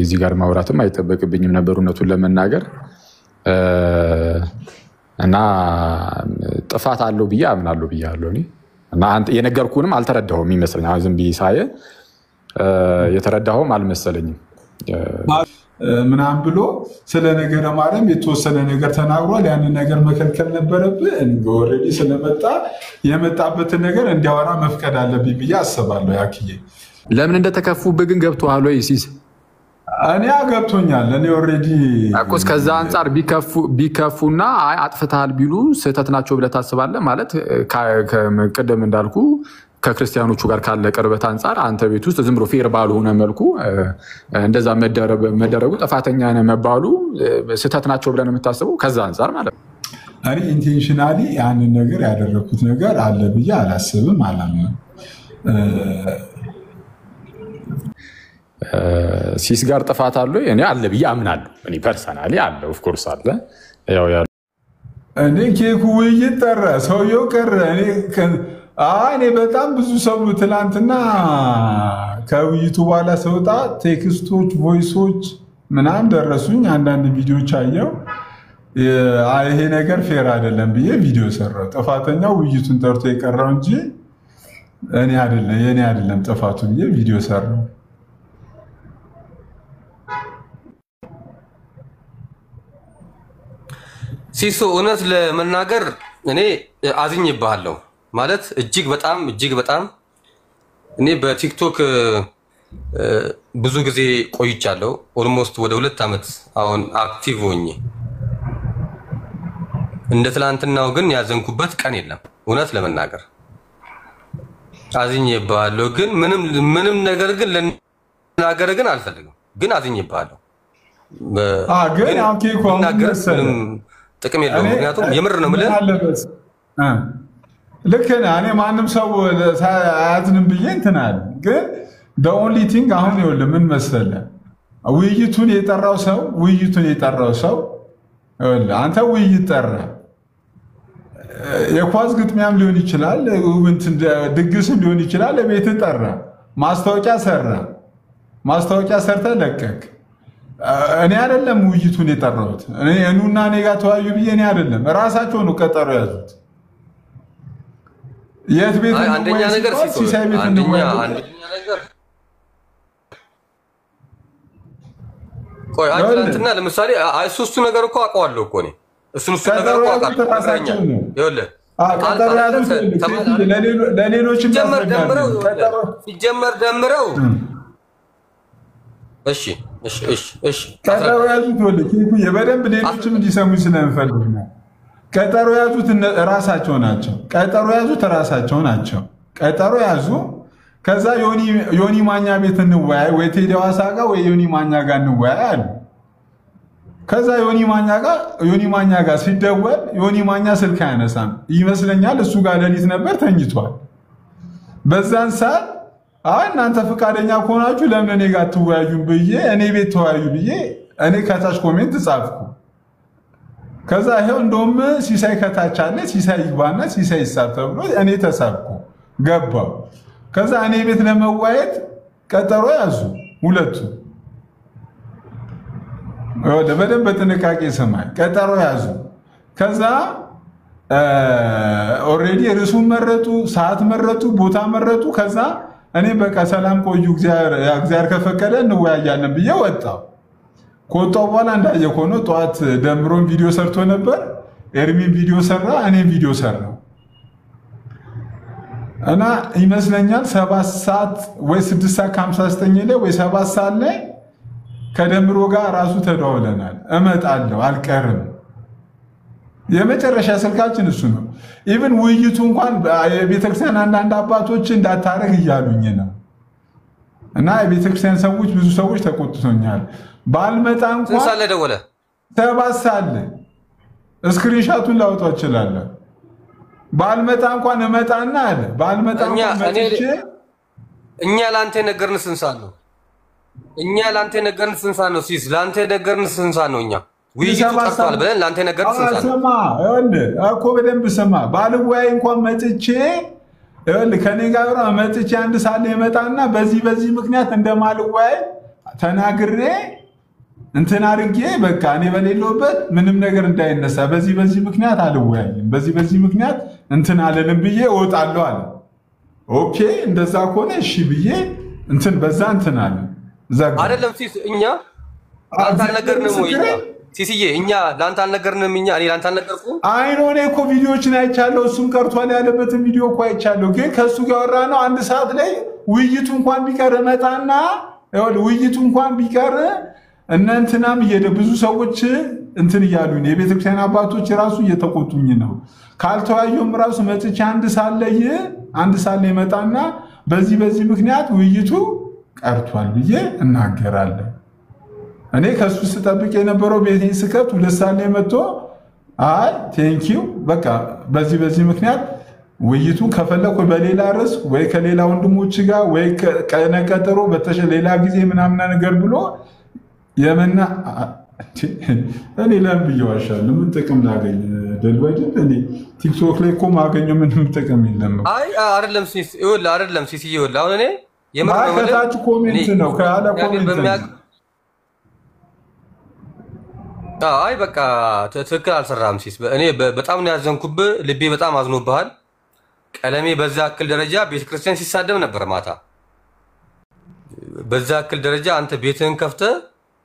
እዚህ ጋር ማውራትም አይጠበቅብኝም ነበር እውነቱን ለመናገር እና ጥፋት አለው ብዬ አምናለሁ ብያለሁ እኔ እና አንተ የነገርኩንም አልተረዳሁም ይመስለኛል ዝም ብዬ ሳየ የተረዳሁም አልመሰለኝም ምናም ብሎ ስለ ነገረ ማርያም የተወሰነ ነገር ተናግሯል ያንን ነገር መከልከል ነበረብህ ኦሬዲ ስለመጣ የመጣበትን ነገር እንዲያወራ መፍቀድ አለብኝ ብዬ አስባለሁ ያክዬ ለምን እንደተከፉብህ ግን ገብቶሃል ወይ ሲስ እኔ ገብቶኛል እኔ ኦሬዲ አቆስ ከዛ አንፃር ቢከፉና አይ አጥፍተሃል ቢሉ ስህተት ናቸው ብለህ ታስባለህ ማለት ከቀደም እንዳልኩ ከክርስቲያኖቹ ጋር ካለ ቅርበት አንፃር አንተ ቤት ውስጥ ዝም ብሎ ፌር ባልሆነ መልኩ እንደዛ መደረጉ ጥፋተኛ ነህ መባሉ ስህተት ናቸው ብለህ ነው የምታስበው ከዛ አንፃር ማለት ነው እኔ ኢንቴንሽናሊ ያንን ነገር ያደረኩት ነገር አለ ብዬ አላስብም አላምንም ሲስ ጋር ጥፋት አለው እኔ አለ ብዬ አምናለሁ እኔ ፐርሰናሊ አለ ኦፍ ኮርስ አለ ያው እኔ ኬኩ ውይይት ጠራ ሰውየው ቀረ እኔ በጣም ብዙ ሰው ትላንትና ከውይይቱ በኋላ ሰውጣ ቴክስቶች ቮይሶች ምናምን ደረሱኝ አንዳንድ ቪዲዮዎች አየው ይሄ ነገር ፌር አይደለም ብዬ ቪዲዮ ሰራው ጥፋተኛው ውይይቱን ጠርቶ የቀረው እንጂ የኔ አይደለም ጥፋቱ ብዬ ቪዲዮ ሰራው ሲሶ እውነት ለመናገር እኔ አዝኝብሃለሁ ማለት እጅግ በጣም እኔ በቲክቶክ ብዙ ጊዜ ቆይቻለሁ ኦልሞስት ወደ 2 አመት አሁን አክቲቭ ሆኜ እንደ ትላንትናው ግን ያዘንኩበት ቀን የለም እውነት ለመናገር አዝኝብሃለሁ ግን ምንም ነገር ግን ለናገር ግን አልፈልግም ግን አዝኝብሃለሁ ግን አውኬ ኮንግረስም ጥቅም የለውም ምክንያቱም የምር ነው ማለት ልክ ነህ እኔ ማንም ሰው አያዝንም ብዬ እንትን አለ ግን the only thing አሁን ይኸውልህ ምን መሰለህ ውይይቱን የጠራው ሰው ይኸውልህ አንተ ውይይት ጠራ የኳስ ግጥሚያም ሊሆን ይችላል ድግስም ሊሆን ይችላል ለቤት ጠራ ማስታወቂያ ሰርተ ለቀቅ እኔ አይደለም ውይይቱን የጠራሁት እኔና እኔ ጋር ተወያዩ ብዬ እኔ አይደለም ራሳቸው ነው ቀጠሮ ያዙት የት ቤት አንደኛ ነገር ሲሳይ ቤት አንደኛ ነገር ቆይ አትላንትና ለምሳሌ እሱ ነገር እኮ አውቀዋለሁ እኮ እኔ እሱ ነገር እኮ አውቀዋለሁ ይኸውልህ ቀጠሮ ያዙት ለሌሎችም ሲጀመር ደምረው እሺ ቀጠሮ ያዙት ወልክ የበደንብ ሌሎችም እንዲሰሙ ስለምፈልግ ነው ቀጠሮ ያዙት ራሳቸው ናቸው ቀጠሮ ያዙ ከዛ ዮኒ ማኛ ቤት እንወያይ ወይ ቴዲ ሐዋሳ ጋር ወይ ዮኒ ማኛ ጋር እንወያይ አሉ ከዛ ዮኒ ማኛ ጋር ሲደወል ዮኒ ማኛ ስልክ አያነሳም ይመስለኛል እሱ ጋር ሌሊት ነበር ተኝቷል በዛን ሰዓት እናንተ ፈቃደኛ ከሆናችሁ ለምን እኔ ጋር ተወያዩን ብዬ እኔ ቤት ተወያዩ ብዬ እኔ ከታች ኮሜንት ጻፍኩ ከዛ ይሄው እንደውም ሲሳይ ከታች አለ ሲሳይ ይግባና ሲሳይ ይሳብ ተብሎ እኔ ተሳብኩ ገባው ከዛ እኔ ቤት ለመወያየት ቀጠሮ ያዙ ሁለቱ በደንብ በጥንቃቄ ሰማይ ቀጠሮ ያዙ ከዛ ኦሬዲ ርዕሱን መረጡ ሰዓት መረጡ ቦታ መረጡ ከዛ እኔ በቃ ሰላም ቆዩ እግዚአብሔር ከፈቀደ እንወያያለን ብዬ ወጣው ከወጣው በኋላ እንዳየው ሆኖ ጧት ደምሮን ቪዲዮ ሰርቶ ነበር ኤርሚን ቪዲዮ ሰራ እኔ ቪዲዮ ሰራው እና ይመስለኛል 7 ሰዓት ወይ 6 ሰዓት 59 ላይ ወይ 7 ሰዓት ላይ ከደምሮ ጋር ራሱ ተደዋውለናል እመጣለሁ አልቀርም የመጨረሻ ስልካችን እሱ ነው ኢቭን ውይይቱ እንኳን የቤተክርስቲያን አንዳንድ አባቶች እንዳታረግ እያሉኝ ነው እና የቤተክርስቲያን ሰዎች ብዙ ሰዎች ተቆጥቶኛል ባልመጣ እንኳን ሳለ ደወለ 7 ሰዓት ስክሪንሻቱን ላውጣው እችላለሁ ባልመጣ እንኳን እመጣና አለ ባልመጣ እንኳን መጥቼ እኛ ላንተ ነገርን ስንሳን ነው ሲስ ላንተ ነገርን ስንሳን ነው እኛ ውይይቱ ቀርቷል ብለን ላንተ ነገርን ስንሳን ሰማ እኮ በደንብ ሰማ ባልወያይ እንኳን መጥቼ ከኔ ጋር መጥቼ አንድ ሰዓት ይመጣና በዚህ ምክንያት እንደማልወያይ ተናግሬ እንትን አድርጌ በቃ እኔ በሌለውበት ምንም ነገር እንዳይነሳ በዚህ ምክንያት አልወያይም በዚህ ምክንያት እንትን አለንም ብዬ እወጣለሁ አለ። ኦኬ እንደዛ ከሆነ እሺ ብዬ እንትን በዛ እንትን አለ አይደለም ሲስ እኛ አንተ አልነገርንም ወይ ሲስዬ እኛ ላንተ አልነገርንም እኔ ላንተ አልነገርኩም አይኖ እኔ እኮ ቪዲዮዎችን አይቻለሁ እሱም ቀርቷል ያለበትን ቪዲዮ እኮ አይቻለሁ ግን ከሱ ጋር ወራነው አንድ ሰዓት ላይ ውይይቱ እንኳን ቢቀር መጣና ውይይቱ እንኳን ቢቀር እናንተናም ብዙ ሰዎች እንትን ይያሉኝ የቤተክርስቲያን አባቶች ራሱ እየተቆጡኝ ነው ካልተዋዩም ራሱ መጥቻ አንድ ሳለ ይመጣና በዚህ ምክንያት ውይይቱ ቀርቷል ብዬ እናገራለሁ። እኔ ከሱ ስጠብቅ የነበረው ቤቴን ስከፍት 2 ሰዓት ላይ መጥቶ አይ ቴንኪው በቃ በዚህ ምክንያት ውይይቱን ከፈለኩ በሌላ ርዕስ ወይ ከሌላ ወንድሞች ጋር ወይ ከነቀጠሮ ሌላ ጊዜ ምናምን ነገር ብሎ የመና እኔ ለምን ይዋሻል ምን ጥቅም ላገኝ ደልወድ እኔ ቲክቶክ ላይ እኮ ማገኘው ምንም ጥቅም የለም። አይ አይደለም ሲስ ይወላ አይደለም ሲስ ይወላ አሁን እኔ የምር ነው ከታች ኮሜንት ነው ካለ ኮሜንት አይ በቃ ትክክል አልሰራም ሲስ እኔ በጣም ነው ያዘንኩብህ ልቤ በጣም አዝኖብሃል። ቀለሜ በዛ አክል ደረጃ ቤተክርስቲያን ሲሳደብ ነበር ማታ በዛ አክል ደረጃ አንተ ቤትህን ከፍተህ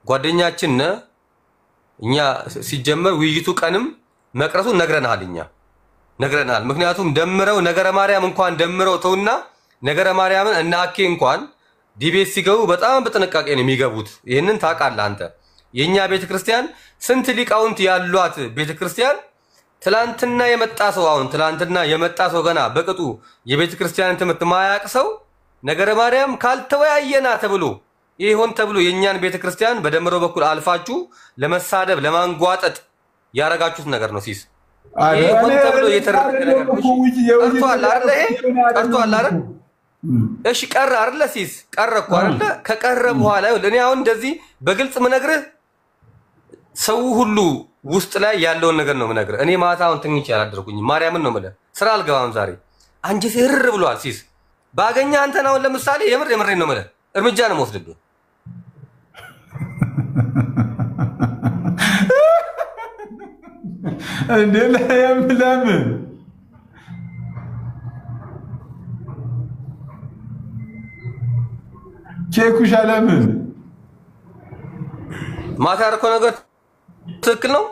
ጓደኛችን ነህ እኛ ሲጀመር ውይይቱ ቀንም መቅረቱ ነግረናል ምክንያቱም ደምረው ነገረ ማርያም እንኳን ደምረው ተውና ነገረ ማርያምን እና አኬ እንኳን ዲቤት ሲገቡ በጣም በጥንቃቄ ነው የሚገቡት ይሄንን ታውቃለህ አንተ የኛ ቤተክርስቲያን ስንት ሊቃውንት ያሏት ቤተክርስቲያን ትላንትና የመጣ ሰው ገና በቅጡ የቤተክርስቲያን ትምህርት ማያቅ ሰው ነገረ ማርያም ካልተወያየና ተብሎ ይሆን ተብሎ የኛን ቤተክርስቲያን በደምረው በኩል አልፋችሁ ለመሳደብ ለማንጓጠጥ ያረጋችሁት ነገር ነው ሲስ ይሆን ተብሎ የተረከ ነገር ነው ቀርቷል አይደል እሺ ቀረ አይደል ሲስ ቀረኩ አይደል ከቀረ በኋላ እኔ አሁን እንደዚህ በግልጽ ምነግርህ ሰው ሁሉ ውስጥ ላይ ያለውን ነገር ነው ምነግርህ እኔ ማታውን ትንሽ ያላደርኩኝ ማርያምን ነው ማለት ስራ አልገባም ዛሬ አንጀቴ እርር ብሏል ሲስ ባገኛ አንተን አሁን ለምሳሌ የምሬን ነው ማለት እርምጃ ነው ወስደብኝ እንዴ ለምን ኬኩሽ ለምን ማታ ያደረከው ነገር ትክክል ነው።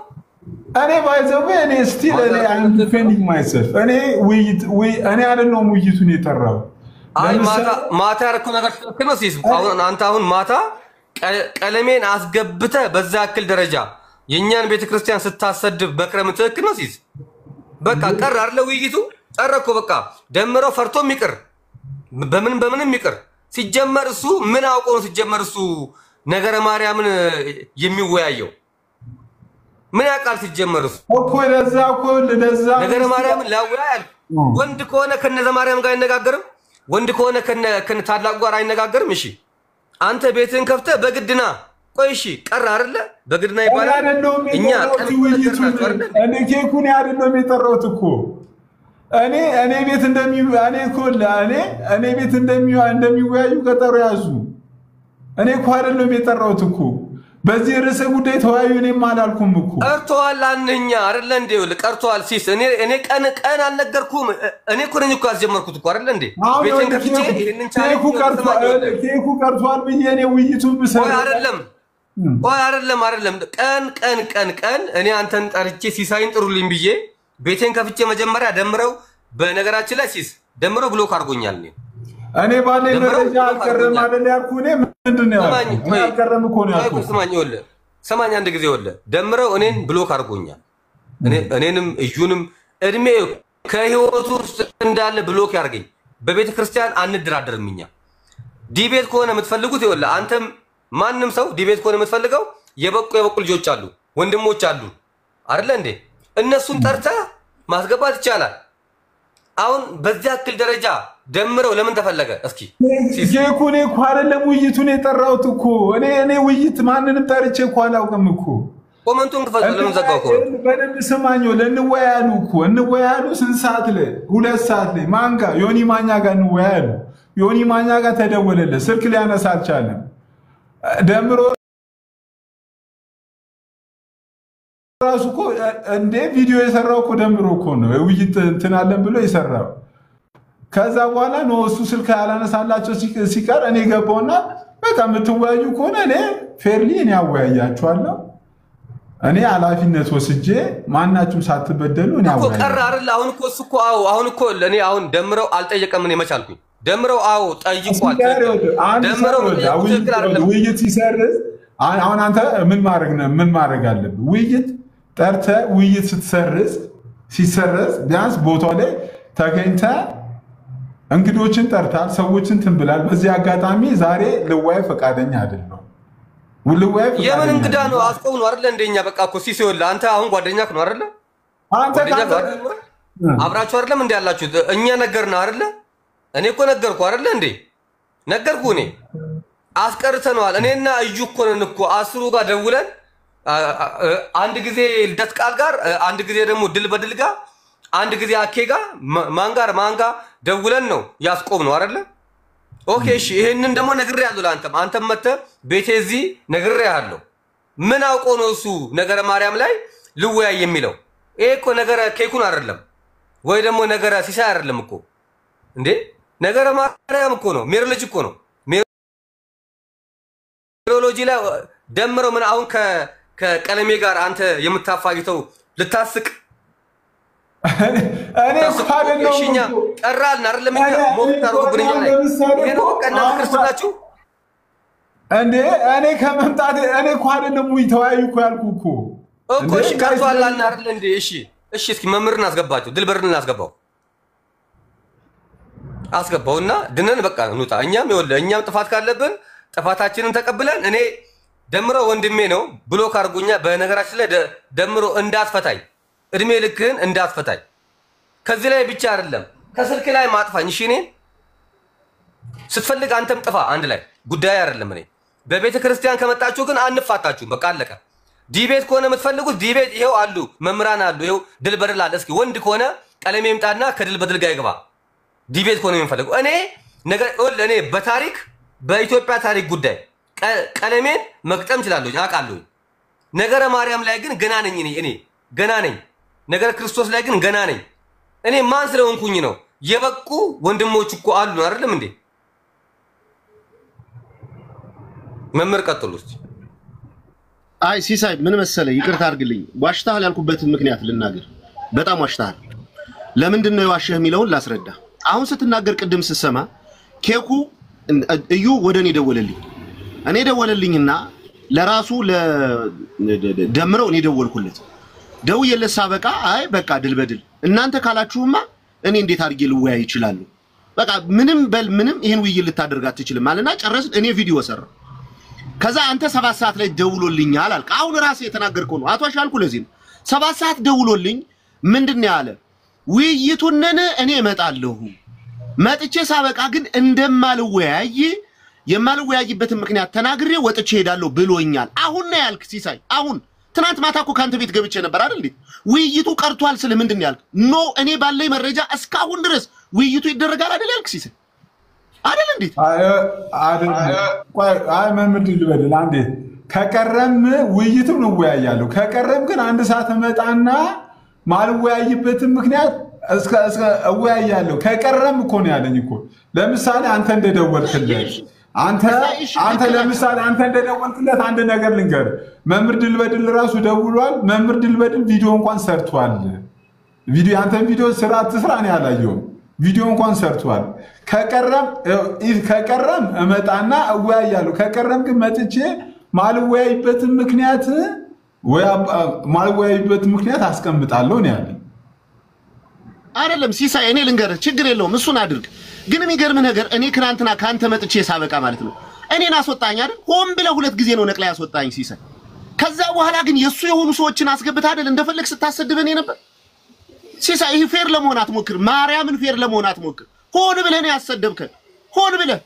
እኔ ባይዘው እኔ ስቲል እኔ አም ዲፌንዲንግ ማይሰልፍ እኔ አይደለም ውይይቱን የጠራው አይ ማታ ያደረከው ነገር ትክክል ነው ሲስ አንተ አሁን ማታ ቀለሜን አስገብተህ በዛ አክል ደረጃ የኛን ቤተክርስቲያን ስታሰድብ በክረም ትክክል ነው ሲስ በቃ ቀር አይደለ ውይይቱ ጨረኮ በቃ ደምረው ፈርቶም ይቅር በምንም ይቅር ሲጀመር እሱ ምን አውቆ ነው ሲጀመር እሱ ነገረ ማርያምን የሚወያየው ምን ያቃል ሲጀመር እሱ እኮ ለዛ ነገረ ማርያምን ላወያያል ወንድ ከሆነ ከነዘ ማርያም ጋር አይነጋገርም ወንድ ከሆነ ከነ ታላቁ ጋር አይነጋገርም እሺ አንተ ቤትን ከፍተህ በግድና ቆይ እሺ ቀር አይደለ በግድና ይባላል እኛ እኔ ኬኩን አይደለም የጠራሁት እኮ እኔ ቤት እንደሚወያዩ ቀጠሮ ያዙ እኔ እኮ አይደለም የጠራሁት እኮ በዚህ ርዕሰ ጉዳይ ተወያዩ እኔም አላልኩም እኮ ቀርቷል አንኛ አይደለ እንዴ ቀርቷል ሲስ እኔ ቀን አልነገርኩም እኔ እኮ ነኝ እኮ አስጀመርኩት እኮ አይደለ እንዴ ቤትን ከፍቼ ይሄንን ኬኩ ቀርቷል ብዬ እኔ ውይይቱን ብሰራ አይደለም ቀን እኔ አንተን ጠርቼ ሲሳይን ጥሩልኝ ብዬ ቤቴን ከፍቼ መጀመሪያ ደምረው በነገራችን ላይ ሲስ ደምረው ብሎክ አድርጎኛል እኔ ባለኝ መረጃ አልቀረም አይደል ያልኩ እኔ ምንድነው አልቀረም እኮ ነው ያልኩ ሰማኝ አንድ ጊዜ ወለ ደምረው እኔን ብሎክ አድርጎኛል እኔንም እዩንም እድሜ ከህይወቱ ውስጥ እንዳለ ብሎክ ያርገኝ በቤተ ክርስቲያን አንድራደርምኛ ዲቤት ከሆነ የምትፈልጉት ይወለ አንተም ማንንም ሰው ዲቤት ከሆነ የምትፈልገው የበቁ ልጆች አሉ ወንድሞች አሉ አይደል እንዴ እነሱን ጠርታ ማስገባት ይቻላል አሁን በዚያ አክል ደረጃ ደምረው ለምን ተፈለገ እስኪ ኬኩን እኮ አይደለም ውይይቱን የጠራሁት እኮ እኔ ውይይት ማንንም ጠርቼ እኮ አላውቅም እኮ ኮሜንቱን ክፈቱ ለምን ዘጋው እኮ በደንብ ስማኝ እንወያያሉ ስንት ሰዓት ላይ 2 ሰዓት ላይ ማንጋ ዮኒ ማኛ ጋር እንወያያሉ ዮኒ ማኛ ጋር ተደወለለ ስልክ ሊያነሳ አልቻለም ደምሮ ራሱ እኮ እንደ ቪዲዮ የሰራው እኮ ደምሮ እኮ ነው ውይይት እንትን አለን ብሎ የሰራው ከዛ በኋላ ነው እሱ ስልክ ያላነሳላቸው ሲቀር እኔ ገባውና በቃ የምትወያዩ ከሆነ እኔ ፌርሊ እኔ አወያያችኋለሁ እኔ ኃላፊነት ወስጄ ማናችሁም ሳትበደሉ እኔ አወያያለሁ እኮ ቀር አይደል አሁን እኮ ለኔ አሁን ደምረው አልጠየቀም እኔ መቻልኩኝ ደምረው ጠይቋል ደምረው ውይይት ሲሰርዝ አሁን አንተ ምን ማድረግ አለብህ ውይይት ጠርተ ውይይት ሲሰርዝ ቢያንስ ቦታው ላይ ተገኝተ እንግዶችን ጠርታል ሰዎችን ትንብላል በዚህ አጋጣሚ ዛሬ ልዋይ ፈቃደኛ አይደለም የምን እንግዳ ነው አስቆም ነው አይደል እንደኛ በቃ እኮ ሲሲወላ አንተ አሁን ጓደኛክ ነው አይደል አንተ አብራችሁ አይደለም እንዴ ያላችሁ እኛ ነገርና አይደል እኔ እኮ ነገርኩ አይደል እንዴ ነገርኩ እኔ አስቀርተናል እኔና እዩ እኮ ነን እኮ አስሩ ጋር ደውለን አንድ ጊዜ ልደት ቃል ጋር አንድ ጊዜ ደግሞ ድል በድል ጋር አንድ ጊዜ አኬ ጋር ማንጋ ደውለን ነው ያስቆም ነው አይደል ኦኬ እሺ ይሄንን ደግሞ ነግሬያለሁ አንተም መተ ቤቴ እዚህ ነግሬያለሁ ምን አውቆ ነው እሱ ነገረ ማርያም ላይ ልወያይ የሚለው ይሄ እኮ ነገረ ኬኩን አይደለም ወይ ደግሞ ነገረ ሲሳይ አይደለም እኮ እንዴ ነገረ ማርያም እኮ ነው ሜርሎጂ እኮ ነው ሜርሎጂ ላይ ደምረው ምን አሁን ከቀለሜ ጋር አንተ የምታፋይተው ልታስቅ እኔ ካደለው እሺኛ ቀራልና አይደለም ሞክታሩ ግንኛ ላይ ይሄ ነው ቀና ክርስቶላችሁ እንዴ እኔ ከመምጣት እኔ እኮ አይደለም ተወያዩ እኮ ያልኩ እኮ እሺ ካርቷልና አይደል እንዴ እሺ እስኪ መምህርን አስገባችሁ ድልበርን አስገባውና ድነን በቃ እንውጣ እኛም ጥፋት ካለብን ጥፋታችንን ተቀብለን እኔ ደምረው ወንድሜ ነው ብሎክ አርጉኛ በነገራችን ላይ ደምሮ እንዳትፈታኝ እድሜ ልክህን እንዳትፈታኝ ከዚህ ላይ ብቻ አይደለም ከስልክ ላይ ማጥፋኝ እሺ እኔ ስትፈልግ አንተም ጥፋ አንድ ላይ ጉዳይ አይደለም እኔ በቤተ ክርስቲያን ከመጣችሁ ግን አንፋታችሁም በቃ አለቀ ዲቤት ከሆነ የምትፈልጉት ዲቤት ይሄው አሉ መምራን አሉ ይሄው ድልበድል አለ እስኪ ወንድ ከሆነ ቀለሜ ይምጣና ከድልበድል ጋር ይገባ ዲቤት ከሆነ የምፈልገው እኔ እኔ በታሪክ በኢትዮጵያ ታሪክ ጉዳይ ቀለሜን መቅጠም ይችላልኝ አቃለሁ ነገረ ማርያም ላይ ግን ገና ነኝ እኔ ገና ነኝ ነገረ ክርስቶስ ላይ ግን ገና ነኝ እኔ ማን ስለሆንኩኝ ነው የበቁ ወንድሞች እኮ አሉ አይደለም እንዴ መምህር ቀጥሉት አይ ሲሳይ ምን መሰለ ይቅርታ አድርግልኝ ዋሽታል ያልኩበት ምክንያት ልናገር በጣም ዋሽታል ለምንድን ነው የዋሸህ የሚለውን ላስረዳ አሁን ስትናገር ቅድም ስሰማ ኬኩ እዩ ወደኔ ደወለልኝና ለራሱ ለደምረው እኔ ደወልኩለት ደውዬለት ሳበቃ አይ በቃ ድል በድል እናንተ ካላችሁማ እኔ እንዴት አድርጌ ልወያይ ይችላል በቃ ምንም ይሄን ውይይት ልታደርግ አትችልም ማለና ጨረስ እኔ ቪዲዮ ሰራ ከዛ አንተ 7 ሰዓት ላይ ደውሎልኛል አልክ አሁን ራሴ የተናገርከው ነው አቶ አሻልኩ ለዚህ 7 ሰዓት ደውሎልኝ ምንድነው ያለ ውይይቱን እኔ እመጣለሁ መጥቼ ሳበቃ ግን እንደማልወያይ የማልወያይበት ምክንያት ተናግሬ ወጥቼ ሄዳለሁ ብሎኛል አሁን ነው ያልክ ሲሳይ አሁን ትናንት ማታ እኮ ካንተ ቤት ገብቼ ነበር አይደል ውይይቱ ቀርቷል ስለ ምንድነው ያልክ ኖ እኔ ባለኝ መረጃ እስካሁን ድረስ ውይይቱ ይደረጋል አይደል ያልክ ሲሳይ አይደል እንዴ አይ መምድል ልበል አንዴ ከቀረም ውይይቱ ነው ወያያለሁ ከቀረም ግን አንድ ሰዓት መጣና ማልወያይበት ምክንያት እስከ ወያያለሁ ከቀረም እኮ ነው ያለኝ እኮ ለምሳሌ አንተ እንደደወልክለት አንተ ለምሳሌ አንተ እንደደወልክለት አንድ ነገር ልንገር መምህር ድልበድል ራሱ ደውሏል መምህር ድልበድል ቪዲዮ እንኳን ሰርቷል ቪዲዮ አንተን ቪዲዮ ስራ ነው ያላየው ቪዲዮ እንኳን ሰርቷል ከቀረም እመጣና እወያያለሁ ከቀረም ግን መጥቼ ማልወያይበት ምክንያት አስቀምጣለሁ ነው ያለኝ አይደለም ሲሳይ እኔ ልንገር ችግር የለውም እሱን አድርግ ግን የሚገርም ነገር እኔ ክራንትና ካንተ መጥቼ ሳበቃ ማለት ነው እኔን አስወጣኝ አይደል ሆም ብለ ሁለት ጊዜ ነው ነቅላ ያስወጣኝ ሲሳይ ከዛ በኋላ ግን የሱ የሆኑ ሰዎችን አስገብታ አይደል እንደፈለክ ስታሰድበኝ ነበር ሲሳይ ይሄ ፌር ለመሆን አትሞክር ማርያምን ፌር ለመሆን አትሞክር ሆን ብለህ ነው ያሰደብከን ሆን ብለህ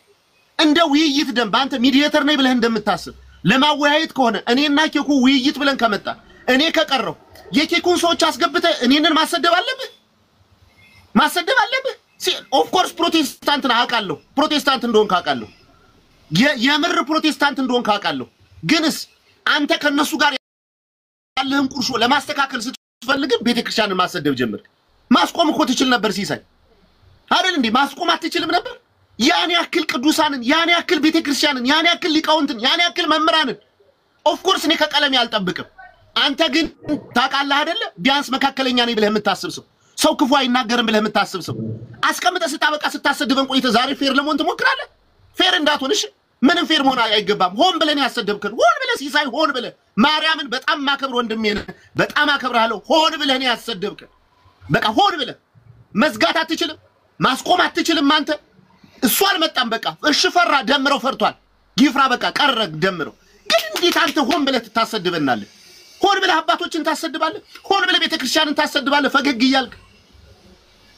እንደ ውይይት ደንብ አንተ ሚዲዬተር ነኝ ብለህ እንደምታስብ ለማወያየት ከሆነ እኔና ኬኩ ውይይት ብለን ከመጣ እኔ ከቀረው የኬኩን ሰዎች አስገብተህ እኔንን ማሰደብ አለብህ ኦፍ ኮርስ ፕሮቴስታንት ነህ አውቃለሁ ፕሮቴስታንት እንደሆንክ አውቃለሁ የምር ፕሮቴስታንት እንደሆን ካቃለሁ ግንስ አንተ ከነሱ ጋር ያለህን ቁርሾ ለማስተካከል ስትፈልግ ቤተክርስቲያንን ማሰደብ ጀመር ማስቆም እኮ ትችል ነበር ሲሳይ አይደል እንዴ ማስቆም አትችልም ነበር ያን ያክል ቅዱሳንን ያን ያክል ቤተክርስቲያንን ያን ያክል ሊቃውንትን ያን ያክል መምራንን ኦፍ ኮርስ እኔ ከቀለም ያልጠብቅም አንተ ግን ታቃለህ አይደል ቢያንስ መካከለኛ ነኝ ብለህ የምታስብ ሰው ክፉ አይናገርም ብለህ የምታስብ ሰው አስቀምጠህ ስታበቃ ስታሰድበን ቆይተ ዛሬ ፌር ለሞን ትሞክራለህ ፌር እንዳትሆንሽ ምንም ፌር መሆን አይገባም ሆን ብለን ያሰደብከን ሆን ብለህ ሲሳይ ሆን ብለህ ማርያምን በጣም ማከብር ወንድሜ ነህ በጣም አከብራለሁ ሆን ብለህ ነው ያሰደብከን በቃ ሆን ብለህ መዝጋት አትችልም ማስቆም አትችልም አንተ እሱ አልመጣም በቃ እሺ ፈራ ደምረው ፈርቷል ይፍራ በቃ ቀረ ደምረው ግን እንዴት አንተ ሆን ብለህ ታሰድበናለህ ሆን ብለህ አባቶችን ታሰድባለህ ሆን ብለህ ቤተክርስቲያንን ታሰድባለህ ፈገግ ይያልክ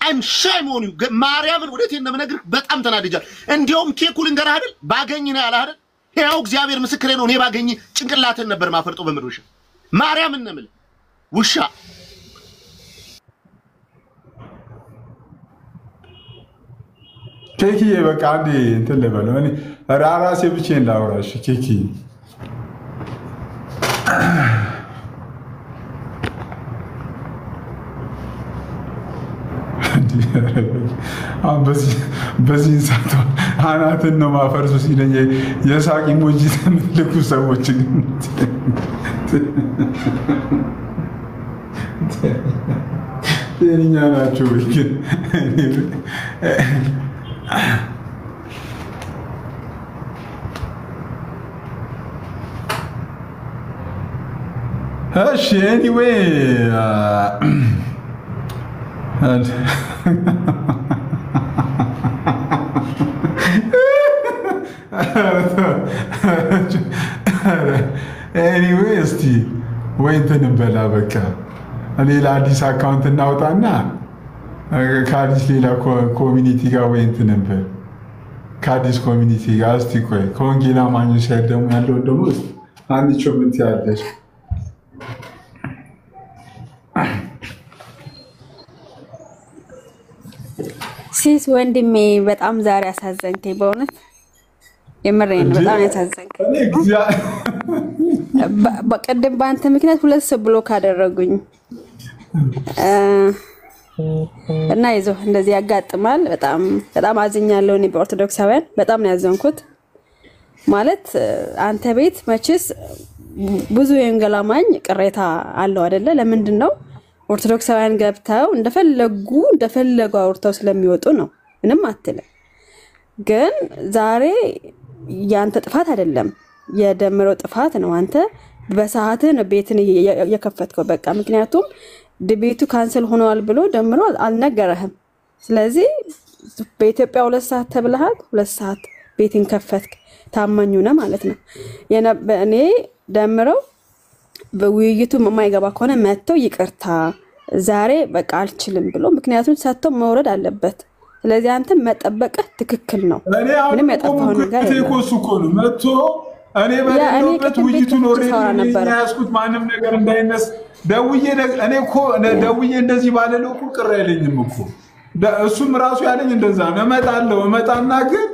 I'm shame on you ማርያምን ወደቴን እንደምነግርህ በጣም ተናድጃል እንዲያውም ኬኩል እንገራ አይደል ባገኝ ነው ያለ አይደል ያው እግዚአብሔር ምስክሬ ነው እኔ ባገኝ ጭንቅላትን ነበር ማፈርጦ በመድረሻ ማርያምን ነምል ውሻ ኬኪ በቃ አንዴ እንትን ልበለው እኔ ራሴ ብቻዬን ላውራሽ ኬኪ በዚህ ሰዓት አናትን ነው ማፈርሱ ሲለኝ የሳቅ ኢሞጂ ተመልኩ ሰዎች ጤነኛ ናቸው ግን እሺ anyway anyway እስቲ ወይ እንትን በላ በቃ ሌላ አዲስ አካውንት እናውጣና ከአዲስ ሌላ ኮሚኒቲ ጋር ወይ እንትን ነበር ከአዲስ ኮሚኒቲ ጋር እስቲ ቆይ ከወንጌል አማኞች ጋር ደግሞ ያለው ደግሞ አንቺ ምን ትያለሽ ሲስ ወንድሜ በጣም ዛሬ አሳዘንከኝ በእውነት የምሬን በጣም ያሳዘንከኝ በቀደም ባንተ ምክንያት ሁለት ሰው ብሎክ አደረጉኝ እና ይዘው እንደዚህ ያጋጥማል በጣም አዝኛለሁ እኔ በኦርቶዶክሳውያን በጣም ነው ያዘንኩት ማለት አንተ ቤት መችስ ብዙ የእንገላማኝ ቅሬታ አለው አይደለ ለምንድን ነው ኦርቶዶክሳውያን ገብተው እንደፈለጉ አውርተው ስለሚወጡ ነው ምንም አትልም ግን ዛሬ ያንተ ጥፋት አይደለም የደምረው ጥፋት ነው አንተ በሰዓትን ቤትን የከፈትከው በቃ ምክንያቱም ድቤቱ ካንሰል ሆኗል ብሎ ደምሮ አልነገረህም ስለዚህ በኢትዮጵያ 2 ሰዓት ተብለሃል 2 ሰዓት ቤትን ከፈትክ ታማኙና ማለት ነው እኔ ደምረው በውይይቱ የማይገባ ከሆነ መተው ይቅርታ ዛሬ በቃ አልችልም ብሎ ምክንያቱም ሰጥቶ መውረድ አለበት ስለዚህ አንተ መጠበቅ ትክክል ነው ምንም ያጠፋው ነገር ነው መጥቶ እኔ በሌለበት ውይይቱን ኦሬዲ ያስኩት ማንም ነገር እንዳይነስ ደውዬ እንደዚህ ባለለው እኮ ቅር አይለኝም እኮ እሱም ራሱ ያለኝ እንደዛ ነው እመጣና ግን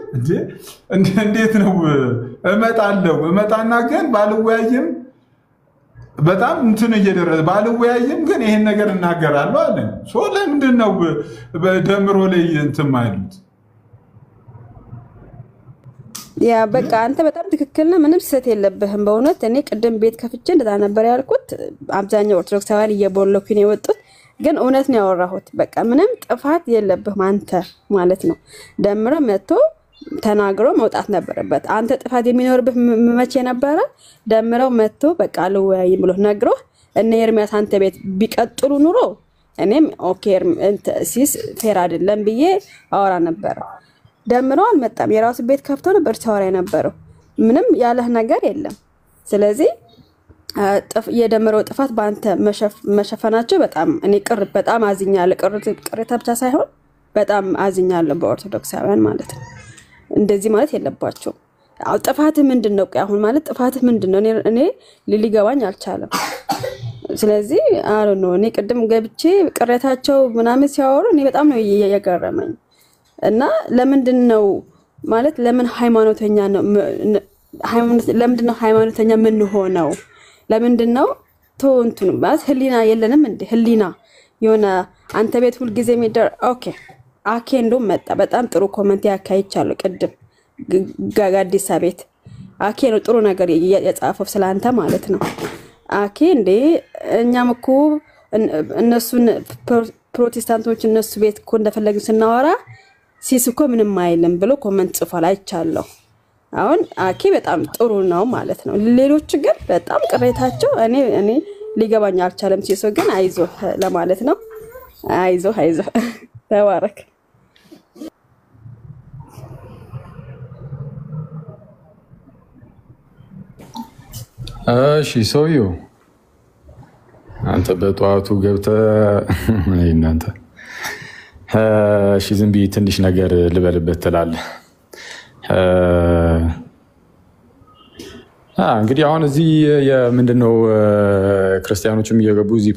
እንዴት ነው እመጣና ግን ባልወያይም በጣም እንትን እየደረሰ ባልወያይም ግን ይሄን ነገር እናገራለሁ አለ ለምንድን ነው በደምሮ ላይ እንትን ማይሉት ያ በቃ አንተ በጣም ትክክል ነህ ምንም ስህተት የለብህም በእውነት እኔ ቅድም ቤት ከፍቼ እንደዛ ነበር ያልኩት አብዛኛው ኦርቶዶክሳውያን እየቦለኩ ነው የወጡት ግን እውነት ነው ያወራሁት በቃ ምንም ጥፋት የለብህም አንተ ማለት ነው ደምሮ መጥቶ ተናግሮ መውጣት ነበረበት አንተ ጥፋት የሚኖርብህ መቼ ነበር ደምረው መጥቶ በቃ ለወያይ ብሎ ነግሮ እነ ኤርሚያስ አንተ ቤት ቢቀጥሉ ኑሮ እኔም ኦኬ ሲስ ፌር አይደለም ብዬ አወራ ነበር ደምረው አልመጣም የራሱ ቤት ከፍቶ ነበር ሲያወራ የነበረው ምንም ያለህ ነገር የለም ስለዚህ የደምረው ጥፋት ባንተ መሸፈናቸው በጣም እኔ በጣም አዝኛለሁ ቅሬታ ብቻ ሳይሆን በጣም አዝኛለሁ በኦርቶዶክሳውያን ማለት ነው እንደዚህ ማለት የለባቸው ጥፋት ምንድነው አሁን ማለት ጥፋት ምንድነው እኔ ሊገባኝ አልቻለም ስለዚህ አሮ ነው እኔ ቅድም ገብቼ ቅሬታቸው ምናምን ሲያወሩ እኔ በጣም ነው የገረመኝ እና ለምንድነው ማለት ለምን ሃይማኖተኛ ነው ለምንድነው ሃይማኖተኛ ምን ሆነው ለምንድነው ተወንቱን ማለት ህሊና የለንም እንዴ ህሊና የሆነ አንተ ቤት ሁሉ ጊዜ የሚደር ኦኬ አኬ እንደውም መጣ በጣም ጥሩ ኮሜንት ያካይቻለሁ ቅድም ጋጋዲሳ ቤት አኬ ነው ጥሩ ነገር የጻፈው ስላንተ ማለት ነው አኬ እንዴ እኛም እኮ እነሱን ፕሮቴስታንቶች እነሱ ቤት እኮ እንደፈለግን ስናወራ ሲስኮ ምንም አይልም ብሎ ኮሜንት ጽፏል አይቻለሁ አሁን አኬ በጣም ጥሩ ነው ማለት ነው ሌሎች ግን በጣም ቅሬታቸው እኔ ሊገባኝ አልቻለም ሲሶ ግን አይዞ ለማለት ነው አይዞ ተባረክ እሺ ሰውዬው አንተ በጧቱ ገብተህ እናንተ እሺ ዝም ብዬ ትንሽ ነገር ልበልበት ትላለህ እንግዲህ አሁን እዚህ ምንድነው ክርስቲያኖችም እየገቡ እዚህ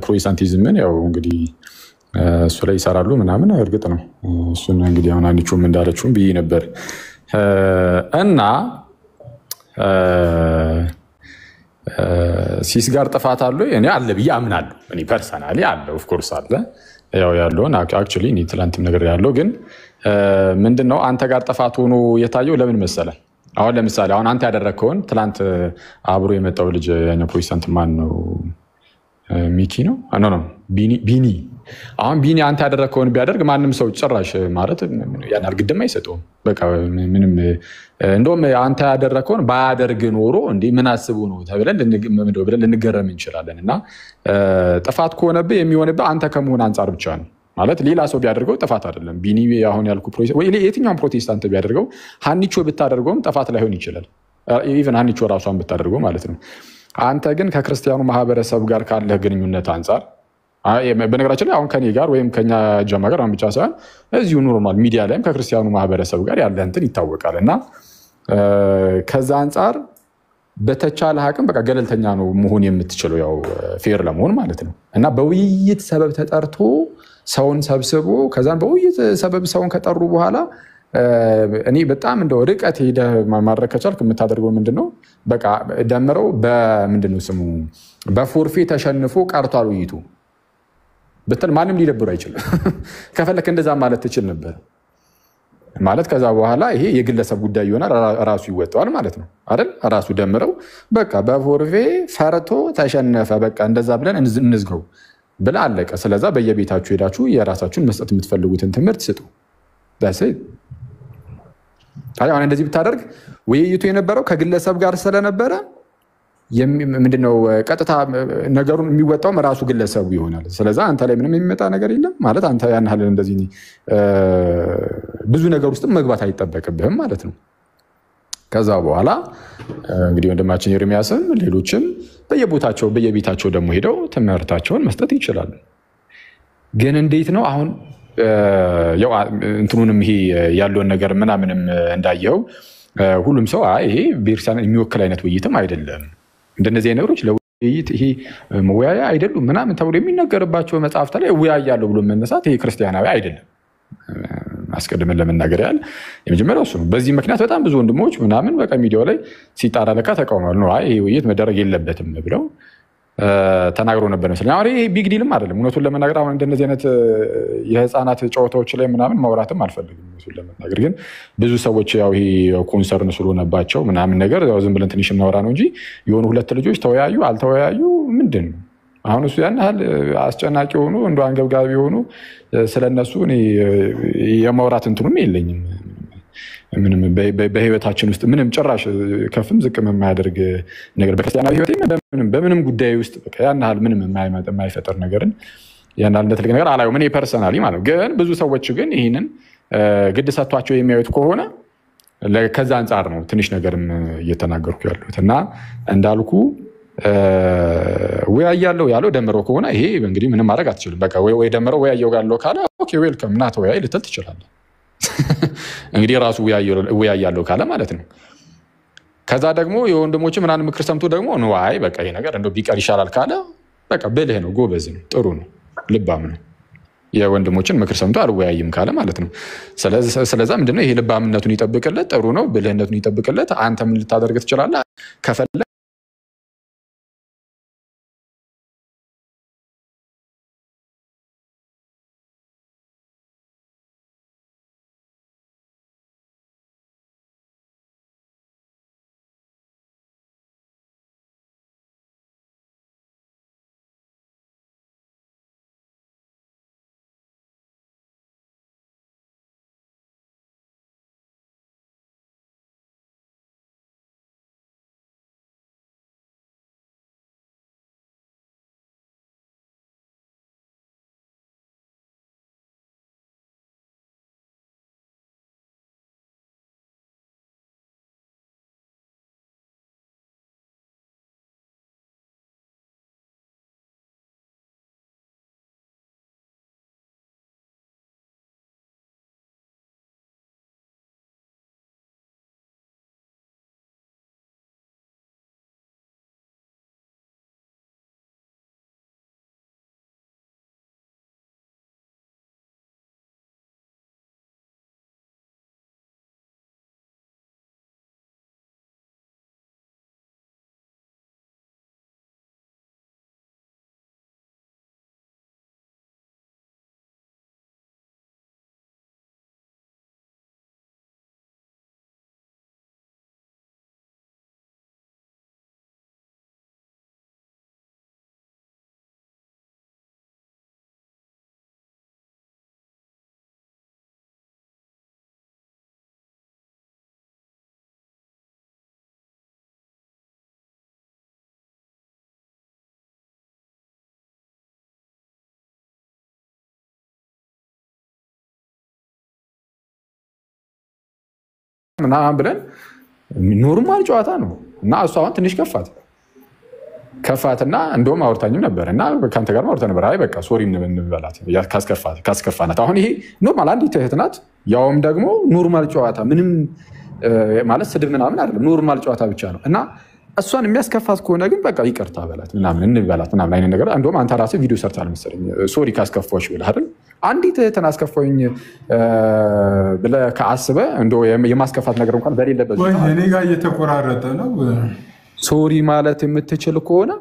ፕሮቴስታንቲዝምን ያው እንግዲህ እሱ ላይ ይሰራሉ ምናምን እርግጥ ነው እሱን እንግዲህ አሁን አንቺም እንዳለችውም ብዬ ነበር እና ሲስ ጋር ጥፋት አለ እኔ አለ ብዬ አምናለሁ እኔ ፐርሰናሊ አለ ኦፍ ኮርስ አለ ያው ያለውን አክቹሊ እኔ ትላንትም ነገር ያለው ግን ምንድነው አንተ ጋር ጥፋት ሆኖ የታየው ለምን መሰለህ አሁን ለምሳሌ አሁን አንተ ያደረከውን ትላንት አብሮ የመጣው ልጅ ያኛ ፕሮቴስታንት ማን ነው ሚኪ ነው ኖ ቢኒ አሁን ቢኒ አንተ ያደረከውን ቢያደርግ ማንም ሰው ጭራሽ ማለት ያን አርግደም አይሰጠውም በቃ ምንም እንደውም አንተ ያደረከውን ባያደርግ ኖሮ እንዴ ምን አስቡ ነው ተብለን ልንገረም እንችላለን እና ጥፋት ከሆነብህ የሚሆንብህ አንተ ከመሆን አንፃር ብቻ ነው ማለት ሌላ ሰው ቢያደርገው ጥፋት አይደለም ቢኒ አሁን ያልኩ ፕሮቴስታንት ወይ የትኛውም ፕሮቴስታንት ቢያደርገው ሃኒቾ ብታደርገውም ጥፋት ላይሆን ይችላል ኢቭን ሃኒቾ ራሷን ብታደርገው ማለት ነው አንተ ግን ከክርስቲያኑ ማህበረሰብ ጋር ካለ ግንኙነት አንፃር በነገራችን ላይ አሁን ከኔ ጋር ወይም ከኛ ጀማ ጋር ብቻ ሳይሆን እዚሁ ኖርማል ሚዲያ ላይም ከክርስቲያኑ ማህበረሰብ ጋር ያለ እንትን ይታወቃልና ከዛ አንፃር በተቻለ አቅም በቃ ገለልተኛ ነው መሆን የምትችለው ያው ፌር ለመሆን ማለት ነው እና በውይይት ሰበብ ተጠርቶ ሰውን ሰብስቦ ከዛን በውይይት ሰበብ ሰውን ከጠሩ በኋላ እኔ በጣም እንደው ርቀት ሄደ ማድረግ ከቻልክ የምታደርገው ምንድነው በቃ ደምረው በምንድነው ስሙ በፎርፌ ተሸንፎ ቀርቷል ውይይቱ በተን ማንም ሊደብሩ አይችልም ከፈለክ እንደዛ ማለት ትችል ነበር ማለት ከዛ በኋላ ይሄ የግለሰብ ጉዳይ ይሆናል ራሱ ይወጣዋል ማለት ነው አይደል ራሱ ደምረው በቃ በፎርፌ ፈርቶ ተሸነፈ በቃ እንደዛ ብለን እንዝገው ብላ አለቀ ስለዛ በየቤታችሁ ሄዳችሁ የራሳችሁን መስጠት የምትፈልጉትን ትምህርት ስጡ that's it አሁን እንደዚህ ብታደርግ ውይይቱ የነበረው ከግለሰብ ጋር ስለነበረ ምንድነው ቀጥታ ነገሩን የሚወጣው ራሱ ግለሰቡ ይሆናል ስለዛ አንተ ላይ ምንም የሚመጣ ነገር የለም ማለት አንተ ያን ሀል እንደዚህ ብዙ ነገር ውስጥ መግባት አይጠበቅብህም ማለት ነው ከዛ በኋላ እንግዲህ ወንድማችን ኤርሚያስም ሌሎችም በየቤታቸው ደግሞ ሄደው ትምህርታቸውን መስጠት ይችላሉ ግን እንዴት ነው አሁን ያው እንትኑንም ይሄ ያለውን ነገር ምናምንም እንዳየው ሁሉም ሰው ይሄ ቤርሳን የሚወክል አይነት ውይይትም አይደለም እንደነዚህ ነገሮች ለውይይት ይሄ መወያያ አይደሉም ምናምን ተብሎ የሚነገርባቸው መጽሐፍት ላይ ውያያለው ብሎ መነሳት ይሄ ክርስቲያናዊ አይደለም አስቀድመን ለመናገር ያህል የመጀመሪያው እሱ ነው በዚህ ምክንያት በጣም ብዙ ወንድሞች ምናምን በቃ ሚዲያው ላይ ሲጣራ ለካ ተቃውሟል ነው ይሄ ውይይት መደረግ የለበትም ብለው ተናግሮ ነበር መሰለኝ አሁን ይሄ ቢግ ዲልም አይደለም እውነቱን ለመናገር አሁን እንደነዚህ አይነት የህፃናት ጨዋታዎች ላይ ምናምን ማውራትም አልፈልግም እውነቱን ለመናገር ግን ብዙ ሰዎች ያው ይሄ ኮንሰርን ስለሆነባቸው ምናምን ነገር ያው ዝም ብለን ትንሽ እናወራ ነው እንጂ የሆኑ ሁለት ልጆች ተወያዩ አልተወያዩ ምንድን ነው አሁን እሱ ያን ያህል አስጨናቂ ሆኖ እንደ አንገብጋቢ ሆኖ ስለነሱ እኔ የማውራት እንትኑም የለኝም ምንም በህይወታችን ውስጥ ምንም ጭራሽ ከፍም ዝቅም የማያደርግ ነገር በክርስቲያናዊ ህይወቴ በምንም ጉዳይ ውስጥ በቃ ያን ያህል ምንም የማይፈጠር ነገርን ያን ያህል እንደትልቅ ነገር አላየውም እኔ ፐርሰናሊ ማለት ግን ብዙ ሰዎች ግን ይህንን ግድ ሰጥቷቸው የሚያዩት ከሆነ ከዛ አንጻር ነው ትንሽ ነገርም እየተናገርኩ ያሉት እና እንዳልኩ ወያያለው ያለው ደምረው ከሆነ ይሄ እንግዲህ ምንም ማድረግ አትችልም በቃ ወይ ደምረው ወያየው ጋለው ካለ ኦኬ ዌልካም ና ተወያይ ልትል ትችላለህ እንግዲህ ራሱ ወያያለው ካለ ማለት ነው ከዛ ደግሞ የወንድሞች ምናምን ምክር ሰምቶ ደግሞ ነው አይ በቃ ይሄ ነገር እንደው ቢቀር ይሻላል ካለ በቃ በልህ ነው ጎበዝ ነው ጥሩ ነው ልባም ነው የወንድሞችን ምክር ሰምቶ አልወያይም ካለ ማለት ነው። ስለዛ ምንድነው ይሄ ልባምነቱን ይጠብቅለት፣ ጥሩ ነው፣ ብልህነቱን ይጠብቅለት። አንተ ምን ልታደርግ ትችላለህ? ከፈለ ምናምን ብለን ኖርማል ጨዋታ ነው እና እሷ አሁን ትንሽ ከፋትና እንደውም አውርታኝም ነበር እና ካንተ ጋር አውርታ ነበር። አይ በቃ ሶሪ እንበላት ካስከፋናት። አሁን ይሄ ኖርማል አንዲት እህት ናት፣ ያውም ደግሞ ኖርማል ጨዋታ ምንም ማለት ስድብ ምናምን አይደለም፣ ኖርማል ጨዋታ ብቻ ነው እና እሷን የሚያስከፋት ከሆነ ግን በቃ ይቅርታ በላት ምናምን እንበላት ምናምን አይነት ነገር። እንደውም አንተ ራስህ ቪዲዮ ሰርታል መሰለኝ ሶሪ ካስከፋሽ ብለህ አይደል? አንዲት እህትን አስከፋኝ ብለህ ከአስበህ እንደው የማስከፋት ነገር እንኳን በሌለበት እኔ ጋር እየተቆራረጠ ነው። ሶሪ ማለት የምትችል ከሆነ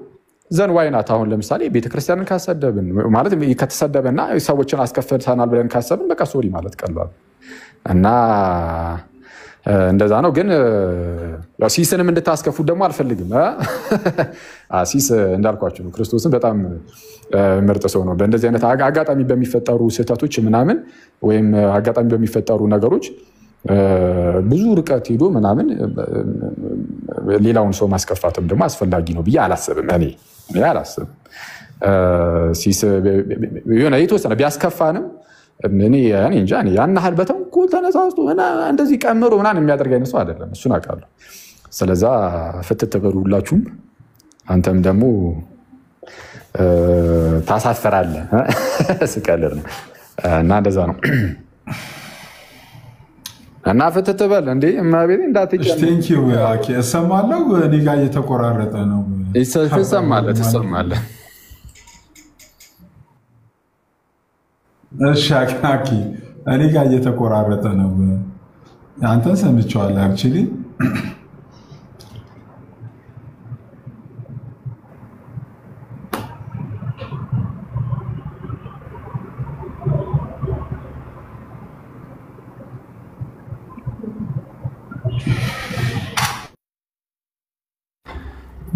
ዘን ዋይናት። አሁን ለምሳሌ ቤተክርስቲያንን ካሰደብን ማለት ከተሰደበና ሰዎችን አስከፍተናል ብለን ካሰብን በቃ ሶሪ ማለት ቀላል እና እንደዛ ነው። ግን ሲስንም እንድታስከፉት ደግሞ አልፈልግም። ሲስ እንዳልኳችሁ ነው፣ ክርስቶስን በጣም ምርጥ ሰው ነው። በእንደዚህ አይነት አጋጣሚ በሚፈጠሩ ስህተቶች ምናምን ወይም አጋጣሚ በሚፈጠሩ ነገሮች ብዙ ርቀት ሄዶ ምናምን ሌላውን ሰው ማስከፋትም ደግሞ አስፈላጊ ነው ብዬ አላስብም። እኔ አላስብም። ሲስ የሆነ የተወሰነ ቢያስከፋንም እኔ እንጃ ያን ያህል በተንኮል ተነሳስቶ እንደዚህ ቀምሮ ምናምን የሚያደርግ አይነት ሰው አይደለም። እሱን አውቃለሁ። ስለዛ ፍትት በሉ ሁላችሁም። አንተም ደግሞ ታሳፈራለህ። ስቀልድ ነው እና እንደዛ ነው እና ፍትት በል እንዴ እማቤቴ እንዳትጨምር። ቴንክ ዩ አኪ። እሰማለሁ። እኔ ጋር እየተቆራረጠ ነው። ትሰማለህ። እሺ አኪ፣ እኔ ጋር እየተቆራረጠ ነው። አንተን ሰምቼዋለሁ አክቹሊ።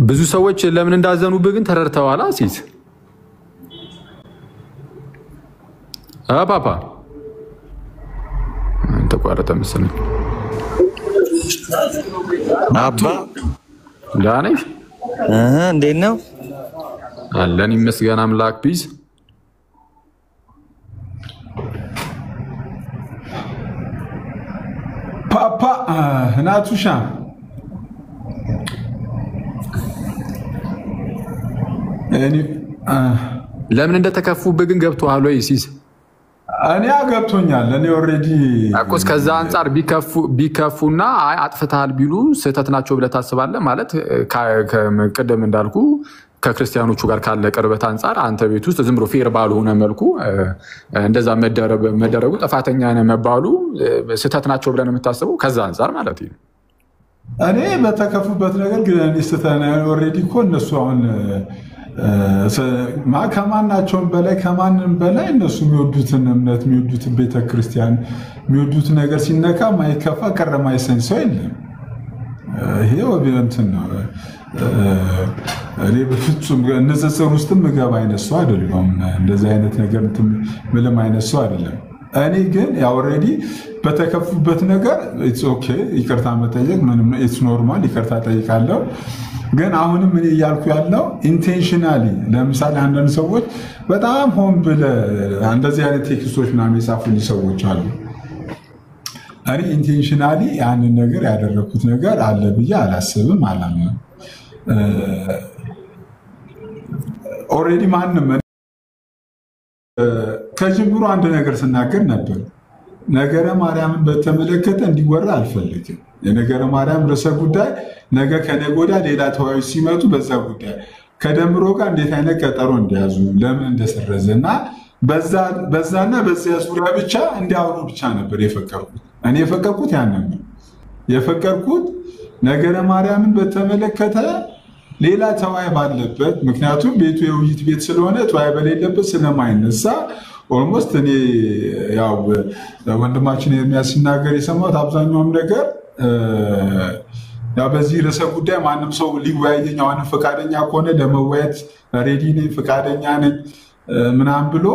ብዙ ሰዎች ለምን እንዳዘኑብህ ግን ተረድተዋል። አሲስ ፓፓ ተቋረጠ መሰለኝ። አባ ዳነሽ እንዴት ነው? አለን ይመስገን አምላክ። ፒስ ፓፓ ናቱሻ ለምን እንደተከፉብህ ግን ገብቶሃል ወይ ሲስ? እኔ ገብቶኛል። እኔ ኦልሬዲ አቆስ ከዛ አንፃር ቢከፉና አይ አጥፍተሃል ቢሉ ስህተት ናቸው ብለህ ታስባለህ ማለት ቅድም እንዳልኩ ከክርስቲያኖቹ ጋር ካለ ቅርበት አንጻር አንተ ቤት ውስጥ ዝም ብሎ ፌር ባልሆነ መልኩ እንደዛ መደረጉ ጥፋተኛ ነህ መባሉ ስህተት ናቸው ብለን የምታስበው ከዛ አንጻር ማለት ነው። እኔ በተከፉበት ነገር ግን እኔ ስተና ኦልሬዲ እኮ እነሱ አሁን ከማናቸውም በላይ እነሱ የሚወዱትን እምነት የሚወዱትን ቤተክርስቲያን የሚወዱት ነገር ሲነካ ማይከፋ ቀረማ ይሰኝ ሰው የለም። ይሄ ወብንትን ነው። እኔ በፍጹም ንጽጽር ውስጥ ምገባ አይነት ሰው አይደለም። እንደዚህ አይነት ነገር ምንም አይነት ሰው አይደለም። እኔ ግን ያው ኦልሬዲ በተከፉበት ነገር ኢትስ ኦኬ ይቅርታ መጠየቅ ምንም ኢትስ ኖርማል ይቅርታ ጠይቃለሁ። ግን አሁንም ምን እያልኩ ያለው ኢንቴንሽናሊ ለምሳሌ አንዳንድ ሰዎች በጣም ሆን ብለህ እንደዚህ አይነት ቴክስቶች ምናምን የጻፉልኝ ሰዎች አሉ። እኔ ኢንቴንሽናሊ ያንን ነገር ያደረኩት ነገር አለ ብዬ አላስብም አላምንም። ኦልሬዲ ማንም ከጅምሩ አንድ ነገር ስናገር ነበር። ነገረ ማርያምን በተመለከተ እንዲወራ አልፈልግም። የነገረ ማርያም ርዕሰ ጉዳይ ነገ ከነገ ወዲያ ሌላ ተወያዮች ሲመጡ በዛ ጉዳይ ከደምሮ ጋር እንዴት አይነት ቀጠሮ እንዲያዙ ለምን እንደሰረዘ እና በዛና በዚያ ዙሪያ ብቻ እንዲያወሩ ብቻ ነበር የፈቀድኩት። እኔ የፈቀድኩት ያንን ነው የፈቀድኩት። ነገረ ማርያምን በተመለከተ ሌላ ተወያይ ባለበት፣ ምክንያቱም ቤቱ የውይይት ቤት ስለሆነ ተወያይ በሌለበት ስለማይነሳ ኦልሞስት እኔ ያው ወንድማችን ኤርሚያስ ሲናገር የሰማሁት አብዛኛውም ነገር ያው በዚህ ርዕሰ ጉዳይ ማንም ሰው ሊወያየኝ አሁንም ፈቃደኛ ከሆነ ለመወያየት ሬዲ ነኝ ፈቃደኛ ነኝ ምናምን ብሎ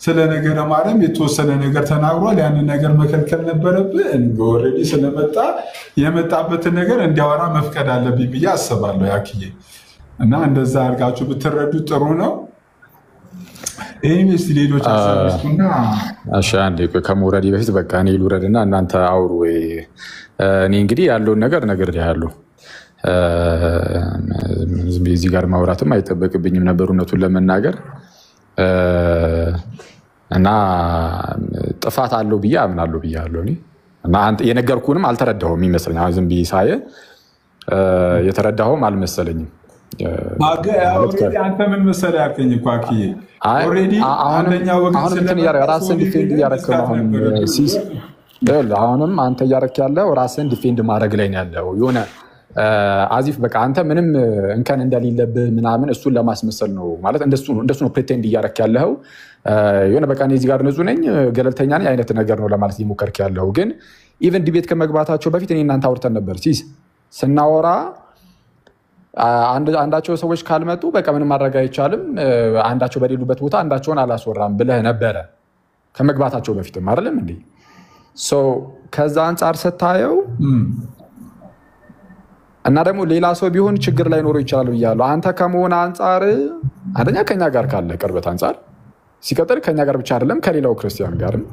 ስለ ነገረ ማርያም የተወሰነ ነገር ተናግሯል። ያንን ነገር መከልከል ነበረብህ። ኦልሬዲ ስለመጣ የመጣበትን ነገር እንዲያወራ መፍቀድ አለብኝ ብዬ አስባለሁ ያክዬ እና እንደዛ አድርጋችሁ ብትረዱ ጥሩ ነው። ይህም ሌሎች አሳብስቱና አንዴ ከመውረዴ በፊት በቃ እኔ ልውረድና እናንተ አውሩ። እኔ እንግዲህ ያለውን ነገር ነግሬሃለሁ። እዚህ ጋር ማውራትም አይጠበቅብኝም ነበር እውነቱን ለመናገር እና ጥፋት አለው ብዬ አምናለሁ ብያለሁ። እና የነገርኩህንም አልተረዳኸውም ይመስለኛል። ዝም ብዬ ሳየ የተረዳኸውም አልመሰለኝም። አንተ ምን መሰለህ ያልከኝ እኮ አክዬ ኦልሬዲ አንደኛ ወገን ራስን ዲፌንድ እያደረክ ነው። አሁንም አንተ እያደረክ ያለው ራስን ዲፌንድ ማድረግ ላይ ነው ያለው። የሆነ አዚፍ በቃ አንተ ምንም እንከን እንደሌለብህ ምናምን እሱን ለማስመሰል ነው ማለት እንደሱ ነው ፕሪቴንድ እያደረክ ያለው። የሆነ በቃ እኔ እዚህ ጋር ንጹህ ነኝ ገለልተኛ ነኝ አይነት ነገር ነው ለማለት እየሞከርክ ያለው። ግን ኢቨን ዲቤት ከመግባታቸው በፊት እኔ እናንተ አውርተን ነበር ሲስ ስናወራ አንዳቸው ሰዎች ካልመጡ በቃ ምንም ማድረግ አይቻልም፣ አንዳቸው በሌሉበት ቦታ አንዳቸውን አላስወራም ብለህ ነበረ ከመግባታቸው በፊትም አይደለም እንዴ? ከዛ አንጻር ስታየው እና ደግሞ ሌላ ሰው ቢሆን ችግር ላይ ኖሮ ይችላል ብያለሁ። አንተ ከመሆን አንጻር አንደኛ ከኛ ጋር ካለ ቅርበት አንጻር ሲቀጥል ከኛ ጋር ብቻ አይደለም ከሌላው ክርስቲያን ጋርም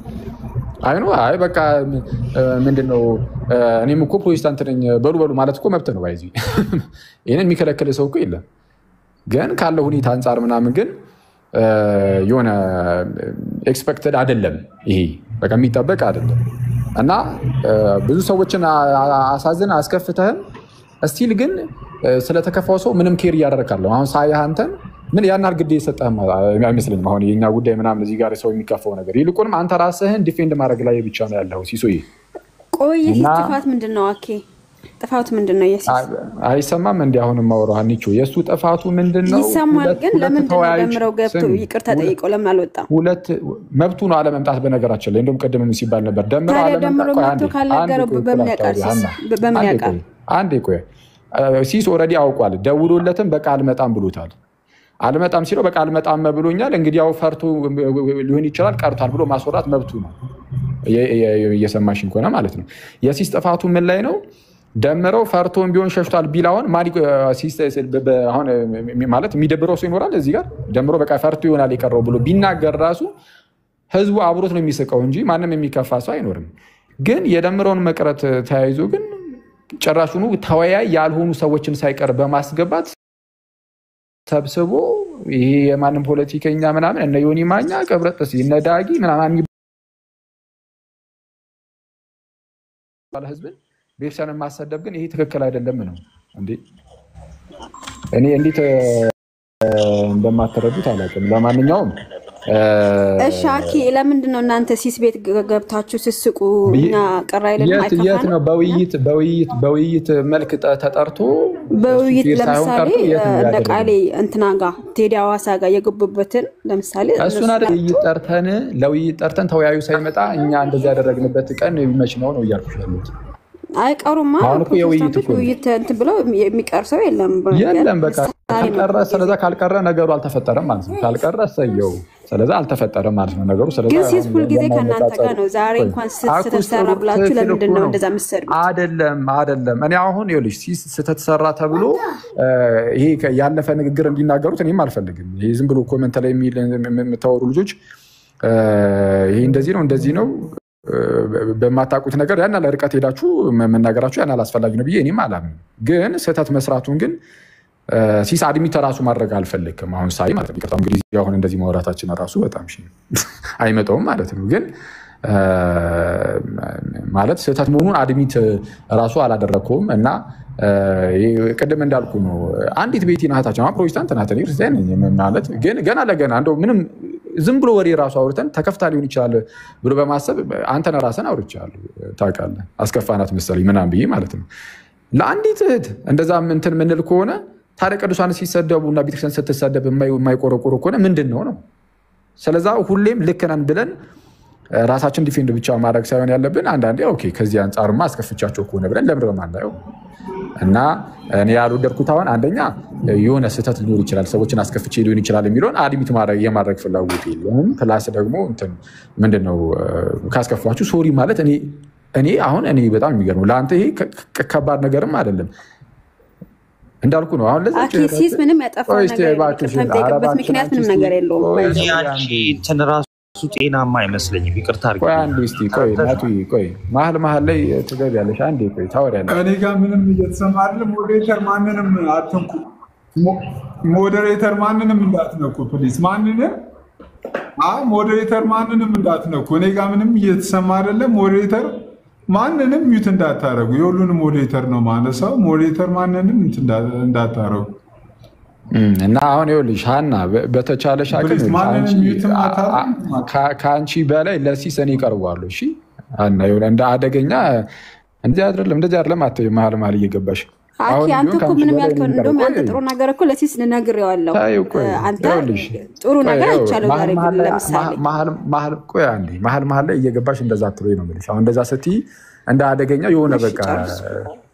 አይ በቃ ምንድነው እኔም እኮ ፕሮቴስታንት ነኝ በሉ ማለት እኮ መብት ነው። ባይዚ ይሄንን የሚከለክል ሰው እኮ የለም። ግን ካለው ሁኔታ አንጻር ምናምን ግን የሆነ ኤክስፔክትድ አይደለም፣ ይሄ በቃ የሚጠበቅ አይደለም እና ብዙ ሰዎችን አሳዝን አስከፍተህም እስቲል ግን ስለተከፋው ሰው ምንም ኬር እያደረካለሁ። አሁን ሳይህ አንተን ምን ያን አርግዴ የሰጠህም አይመስለኝም። አሁን የኛ ጉዳይ ምናምን እዚህ ጋር ሰው የሚከፋው ነገር ይልቁንም አንተ ራስህን ዲፌንድ ማድረግ ላይ ብቻ ነው ያለው። ሲሶይ ቆይ ጥፋት ምንድነው? አኬ ጥፋቱ ምንድነው? አይሰማም እንዴ? አሁንም ማወራው አንቺ የሱ ጥፋቱ ምንድነው? ይሰማል። ግን ለምን ደምረው ገብቶ ይቅርታ ጠይቀው ለምን አልወጣም? ሁለት መብቱ ነው አለመምጣት። በነገራችን ላይ እንደውም ቀደም ሲባል ነበር ደምረው አለመምጣት ካላገረው በምን ያውቃል? አንዴ ቆይ ሲስ ኦልሬዲ አውቋል። ደውሎለትም በቃ አልመጣም ብሎታል። አልመጣም ሲለው በቃ አልመጣም ብሎኛል። እንግዲህ ያው ፈርቶ ሊሆን ይችላል ቀርቷል ብሎ ማስወራት መብቱ ነው። እየሰማሽኝ ከሆነ ማለት ነው። የሲስ ጥፋቱ ምን ላይ ነው? ደምረው ፈርቶም ቢሆን ሸሽቷል ቢላውን አሁን ማለት የሚደብረው ሰው ይኖራል እዚህ ጋር ደምሮ በቃ ፈርቶ ይሆናል የቀረው ብሎ ቢናገር ራሱ ህዝቡ አብሮት ነው የሚስቀው እንጂ ማንም የሚከፋ ሰው አይኖርም። ግን የደምረውን መቅረት ተያይዞ ግን ጭራሹኑ ተወያይ ያልሆኑ ሰዎችን ሳይቀር በማስገባት ሰብስቦ ይሄ የማንም ፖለቲከኛ ምናምን እነ ዮኒ ማኛ ቀብረጥስ እነ ዳጊ ምናምን ባለ ህዝብን ቤተሰብን ማሰደብ ግን ይሄ ትክክል አይደለም ነው እንዴ? እኔ እንዴት እንደማትረዱት አላውቅም። ለማንኛውም እሺ አኪ ለምንድን ነው እናንተ ሲስ ቤት ገብታችሁ ስስቁ እና ቀራይልን ማይከፋ የት ነው በውይይት መልክ ተጠርቶ በውይይት ለምሳሌ ነቃሌ እንትና ጋር ቴዲ አዋሳ ጋር የገቡበትን ለምሳሌ እሱን አይደል ለውይይት ጠርተን ተወያዩ ሳይመጣ እኛ እንደዚህ ያደረግንበት ቀን የሚመች ነው ያልኩሽ ያሉት አይቀሩማ ውይይት እንትን ብለው የሚቀር ሰው የለም በቃ ካልቀረ ነገሩ አልተፈጠረም ማለት ነው ካልቀረ ሰየው ስለዚህ አልተፈጠረም ማለት ነው ነገሩ ስለዚህ ግን ሲስ ሁሉ ጊዜ ከናንተ ጋር ነው ዛሬ እንኳን ስትሰራ ብላችሁ ለምንድን ነው እንደዛ መስርኩት አይደለም እኔ አሁን ይኸውልሽ ሲስ ስትሰራ ተብሎ ይሄ ያለፈ ንግግር እንዲናገሩት እኔም አልፈልግም ይሄ ዝም ብሎ ኮሜንት ላይ የምታወሩ ልጆች ይሄ እንደዚህ ነው በማታውቁት ነገር ያና ለርቀት ሄዳችሁ መናገራችሁ ያና አስፈላጊ ነው ብዬ እኔም አላምንም ግን ስህተት መስራቱን ግን ሲስ አድሚት ራሱ ማድረግ አልፈልግም አሁን ሳይ ማለት ነው እንግዲህ አሁን እንደዚህ ማውራታችን ራሱ በጣም አይመጣውም ማለት ነው ግን ማለት ስህተት መሆኑን አድሚት ራሱ አላደረኩም እና ቅድም እንዳልኩ ነው አንዲት ቤቲ ናታቸው ፕሮቴስታንት ናት ክርስቲያን ማለት ግን ገና ለገና እንደው ምንም ዝም ብሎ ወሬ ራሱ አውርተን ተከፍታ ሊሆን ይችላል ብሎ በማሰብ አንተና ራስን አውርቻለሁ ታውቃለህ አስከፋናት መሰለኝ ምናምን ብዬ ማለት ነው ለአንዲት እህት እንደዛ እንትን ምንል ከሆነ ታዲያ ቅዱሳን ሲሰደቡና ቤተክርስቲያን ስትሰደብ የማይቆረቆሩ ከሆነ ምንድነው ነው ስለዛ ሁሌም ልክ ነን ብለን ራሳችን ዲፌንድ ብቻ ማድረግ ሳይሆን ያለብን አንዳንዴ ኦኬ ከዚህ አንፃርማ አስከፍቻቸው ከሆነ ብለን ለምንድነው ማናየው እና እኔ ያልወደድኩት አሁን አንደኛ የሆነ ስህተት ሊኖር ይችላል ሰዎችን አስከፍቼ ሊሆን ይችላል የሚለውን አድሚት የማድረግ ፍላጎት የለውም ፕላስ ደግሞ እንትን ምንድነው ካስከፋችሁ ሶሪ ማለት እኔ አሁን በጣም የሚገርመው ለአንተ ይሄ ከባድ ነገርም አይደለም እንዳልኩ ነው አሁን ለዚህ ሲስ ምንም ያጠፋው ነገር ተንጠይቅበት ምክንያት ምንም ነገር የለውም እንትን ራሱ ጤናማ አይመስለኝም ይቅርታ አድርጊ ቆይ ቆይ መሀል ላይ ትገቢያለሽ አንዴ ቆይ ታወሪያለሽ እኔ ጋር ምንም እየተሰማ አይደለም ሞዴሬተር ማንንም አትንኩ ሞዴሬተር ማንንም እንዳትነኩ ፕሊዝ ሞዴሬተር ማንንም እንዳትነኩ እኔ ጋር ምንም እየተሰማ አይደለም ሞዴሬተር ማንንም ሚውት እንዳታረጉ የሁሉንም ሞዴሬተር ነው ማለት ሰው ሞዴሬተር ማንንም እንዳታረጉ እና አሁን ይኸውልሽ ሀና በተቻለሽ አቅም ከአንቺ በላይ ለሲስ እኔ እቀርባለሁ እሺ ሀና ይኸውልህ እንደ አደገኛ እንደዚህ አይደለም አትበይ መሀል እየገባሽ አኪ አንተ እኮ ምንም ያልከው እንደውም አንተ ጥሩ ነገር እኮ ለሲስ ልነግሬዋለሁ አንተ ጥሩ ነገር አይቻለው ዛሬ ለምሳሌ መሀል ላይ እየገባሽ እንደዛ አትበይ ነው የምልሽ አሁን እንደዛ ስትይ እንደ አደገኛ የሆነ በቃ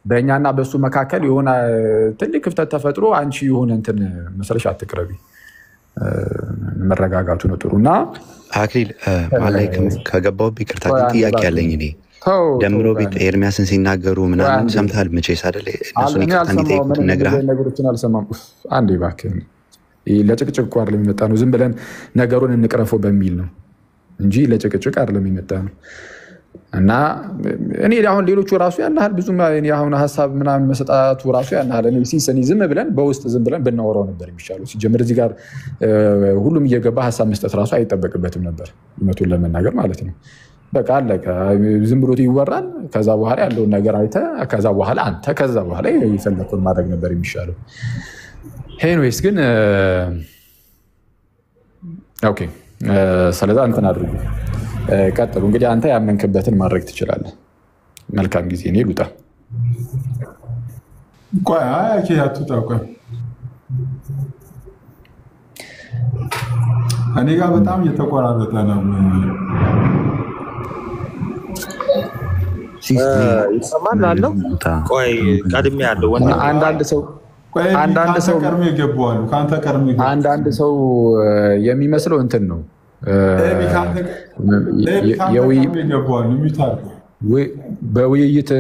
በእኛና በሱ መካከል የሆነ ትልቅ ክፍተት ተፈጥሮ አንቺ የሆነ እንትን መሰለሽ አትቅረቢ መረጋጋቱ ነው ጥሩና አክሊል ማላይ ከገባው ይቅርታ ጥያቄ ያለኝ እኔ ደምሮ ቤት ኤርሚያስን ሲናገሩ ምናምን ሰምታል መቼስ አይደል እነሱን ይቅርታ እንዲጠይቁት ነግረሃል ነገሮችን አልሰማም አንዴ እባክህ ለጭቅጭቅ እኮ አይደለም የመጣ ነው ዝም ብለን ነገሩን እንቅረፈው በሚል ነው እንጂ ለጭቅጭቅ አይደለም የመጣ ነው እና እኔ አሁን ሌሎቹ ራሱ ያናል ብዙ አሁን ሐሳብ ምናምን መሰጣቱ ራሱ ያናል እኔ ሲሰኒ ዝም ብለን በውስጥ ዝም ብለን ብናወራው ነበር የሚሻለው ሲጀምር እዚህ ጋር ሁሉም እየገባ ሐሳብ መስጠት ራሱ አይጠበቅበትም ነበር ይመቱን ለመናገር ማለት ነው በቃ አለቀ ዝም ብሎ ይወራል ከዛ በኋላ ያለውን ነገር አይተ ከዛ በኋላ አንተ ከዛ በኋላ ይፈልኩን ማድረግ ነበር የሚሻለው ኤኒዌይስ ግን ኦኬ ስለዚህ አንተን አድርጉ ቀጥሉ እንግዲህ አንተ ያመንክበትን ማድረግ ትችላለህ መልካም ጊዜ እኔ ልውጣ ቆይ አኪ አትውጣ ቆይ እኔ ጋር በጣም እየተቆራረጠ ነው ይሰማል አለው ቆይ ቀድሜ ያለው አንዳንድ ሰው ቀርሜ ይገባዋል ካንተ ቀርሜ አንዳንድ ሰው የሚመስለው እንትን ነው በውይይት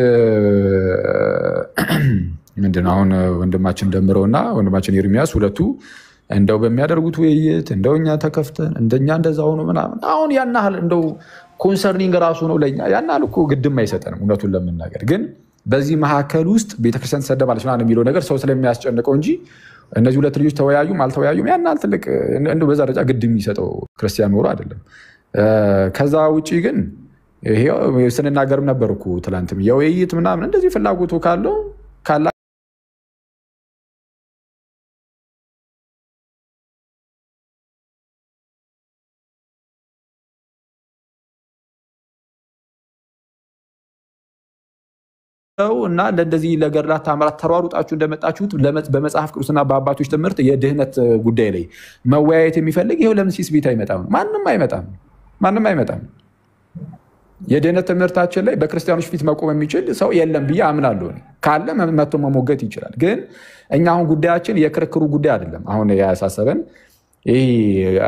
ምንድነው አሁን ወንድማችን ደምረውና ወንድማችን ኤርሚያስ ሁለቱ እንደው በሚያደርጉት ውይይት እንደውኛ ተከፍተን እንደኛ እንደዛ ሆኖ ምናምን አሁን ያናል እንደው ኮንሰርኒንግ ራሱ ነው ለኛ ያናል እኮ ግድም አይሰጠንም እውነቱን ለመናገር ግን በዚህ መሐከል ውስጥ ቤተክርስቲያን ተሰደባለች ማለት የሚለው ነገር ሰው ስለሚያስጨንቀው እንጂ እነዚህ ሁለት ልጆች ተወያዩም አልተወያዩም ያናል ትልቅ እንደው በዛ ደረጃ ግድም የሚሰጠው ክርስቲያን ኖሮ አይደለም ከዛ ውጪ ግን ይሄው ስንናገርም ነበርኩ ትላንትም የውይይት ምናምን እንደዚህ ፍላጎቱ ካለው እና ለእንደዚህ ለገድላት ተአምራት ተሯሩጣችሁ እንደመጣችሁት በመጽሐፍ ቅዱስና በአባቶች ትምህርት የድህነት ጉዳይ ላይ መወያየት የሚፈልግ ይሄው ለምን ሲስ ቤት አይመጣም? ማንም አይመጣም። የድህነት ትምህርታችን ላይ በክርስቲያኖች ፊት መቆም የሚችል ሰው የለም ብዬ አምናለሁ። ካለ መጥቶ መሞገት ይችላል። ግን እኛ አሁን ጉዳያችን የክርክሩ ጉዳይ አይደለም። አሁን ያሳሰበን ይሄ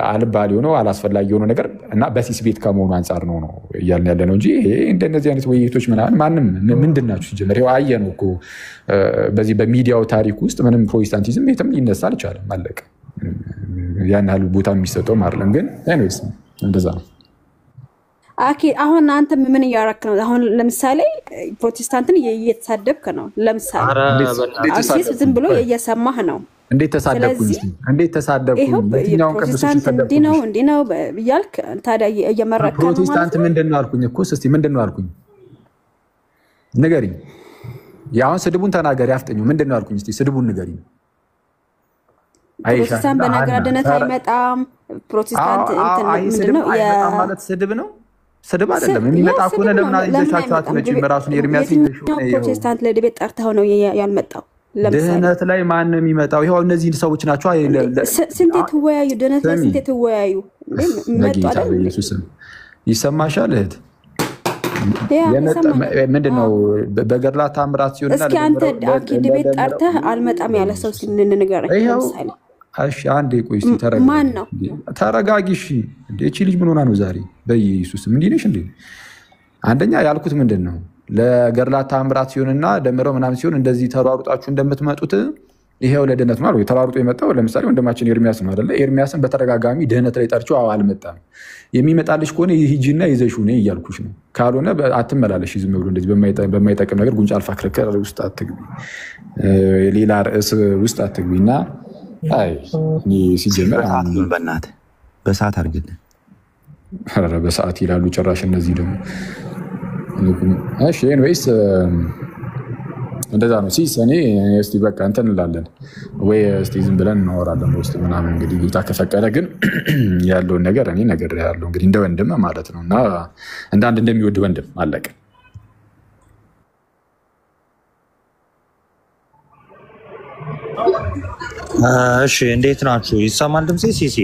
አልባሌ ሆኖ አላስፈላጊ የሆነ ነገር እና በሲስ ቤት ከመሆኑ አንጻር ነው እያልን ያለ ነው እንጂ እንደነዚህ አይነት ውይይቶች ማንም ምንድን ናቸው ሲጀምር ይኸው አየነው እኮ በዚህ በሚዲያው ታሪክ ውስጥ ምንም ፕሮቴስታንቲዝም የትም ሊነሳ አልቻለም። አለቀ። ያን ያህል ቦታ የሚሰጠውም አይደለም። ግን ኤኒዌይስ እንደዛ ነው። አሁን አንተ ምን እያደረክ ነው? አሁን ለምሳሌ ፕሮቴስታንትን እየተሳደብክ ነው። ለምሳሌ አክሲስ ዝም ብሎ እየሰማህ ነው። እንዴት ተሳደብኩኝ? የትኛውን ፕሮቴስታንት እንዲህ ነው እያልክ ታዲያ እየመረቅክ ነው። ፕሮቴስታንት ምንድን ነው አልኩኝ እኮ። እስኪ ምንድን ነው አልኩኝ? ንገሪኝ። ያሁን ስድቡን ተናገሪ፣ አፍጠኙ። ምንድን ነው አልኩኝ? እስኪ ስድቡን ንገሪኝ። ፕሮቴስታንት በነገር ድነት አይመጣም። ፕሮቴስታንት ምንድን ነው ማለት ስድብ ነው? ስድብ አይደለም። የሚመጣ ከሆነ ለምን አይዘሻችሁ አትመጪም? ራሱን ኤርሚያስ ፕሮቴስታንት ለዲቤት ጠርተው ነው ያልመጣው። ድህነት ላይ ማን ነው የሚመጣው? ይኸው እነዚህ ሰዎች ናቸው። ስንቴ ትወያዩ፣ ድህነት ላይ ስንቴ ትወያዩ። ኢየሱስም ይሰማሻል እህት? ምንድን ነው በገድላት ተአምራት ሲሆን እስኪ አንተ ዲቤት ጠርተህ አልመጣም ያለ ሰው ንገረኝ። ለምሳሌ እሺ አንዴ ቆይ እስኪ ተረጋጊ። ማን ነው? ተረጋጊ። እሺ እንዴ እቺ ልጅ ምን ሆና ነው ዛሬ? በኢየሱስም እንዲህ ነሽ እንዴ? አንደኛ ያልኩት ምንድን ነው ለገድላት ተአምራት ሲሆንና ደምረው ምናምን ሲሆን እንደዚህ ተሯሩጣችሁ እንደምትመጡት ይሄው ለድህነት ነው። ተሯሩጦ የመጣው ለምሳሌ ወንድማችን ኤርሚያስ ነው አይደለ? ኤርሚያስን በተደጋጋሚ ድህነት ላይ ጠርቼው አልመጣም። የሚመጣልሽ ከሆነ ሂጂና ይዘሽው ነይ እያልኩሽ ነው። ካልሆነ አትመላለሽ። ዝም ብሎ እንደዚህ በማይጠቅም ነገር ጉንጫ አልፋ ክርክር ውስጥ አትግቢ፣ ሌላ ርዕስ ውስጥ አትግቢና አይ እኔ ሲጀመር በእናትህ በሰዓት አድርግልን። ኧረ በሰዓት ይላሉ ጭራሽ እነዚህ ደግሞ። እሺ ኤኒዌይስ እንደዛ ነው። ሲስ እኔ እስቲ በቃ እንትን እንላለን ወይ እስቲ ዝም ብለን እናወራለን ውስጥ ምናምን እንግዲህ ጌታ ከፈቀደ። ግን ያለውን ነገር እኔ ነገር ያለው እንግዲህ እንደ ወንድም ማለት ነው እና እንዳንድ እንደሚወድ ወንድም አለቀ። እሺ እንዴት ናችሁ? ይሰማል ድምጼ? ሲሲ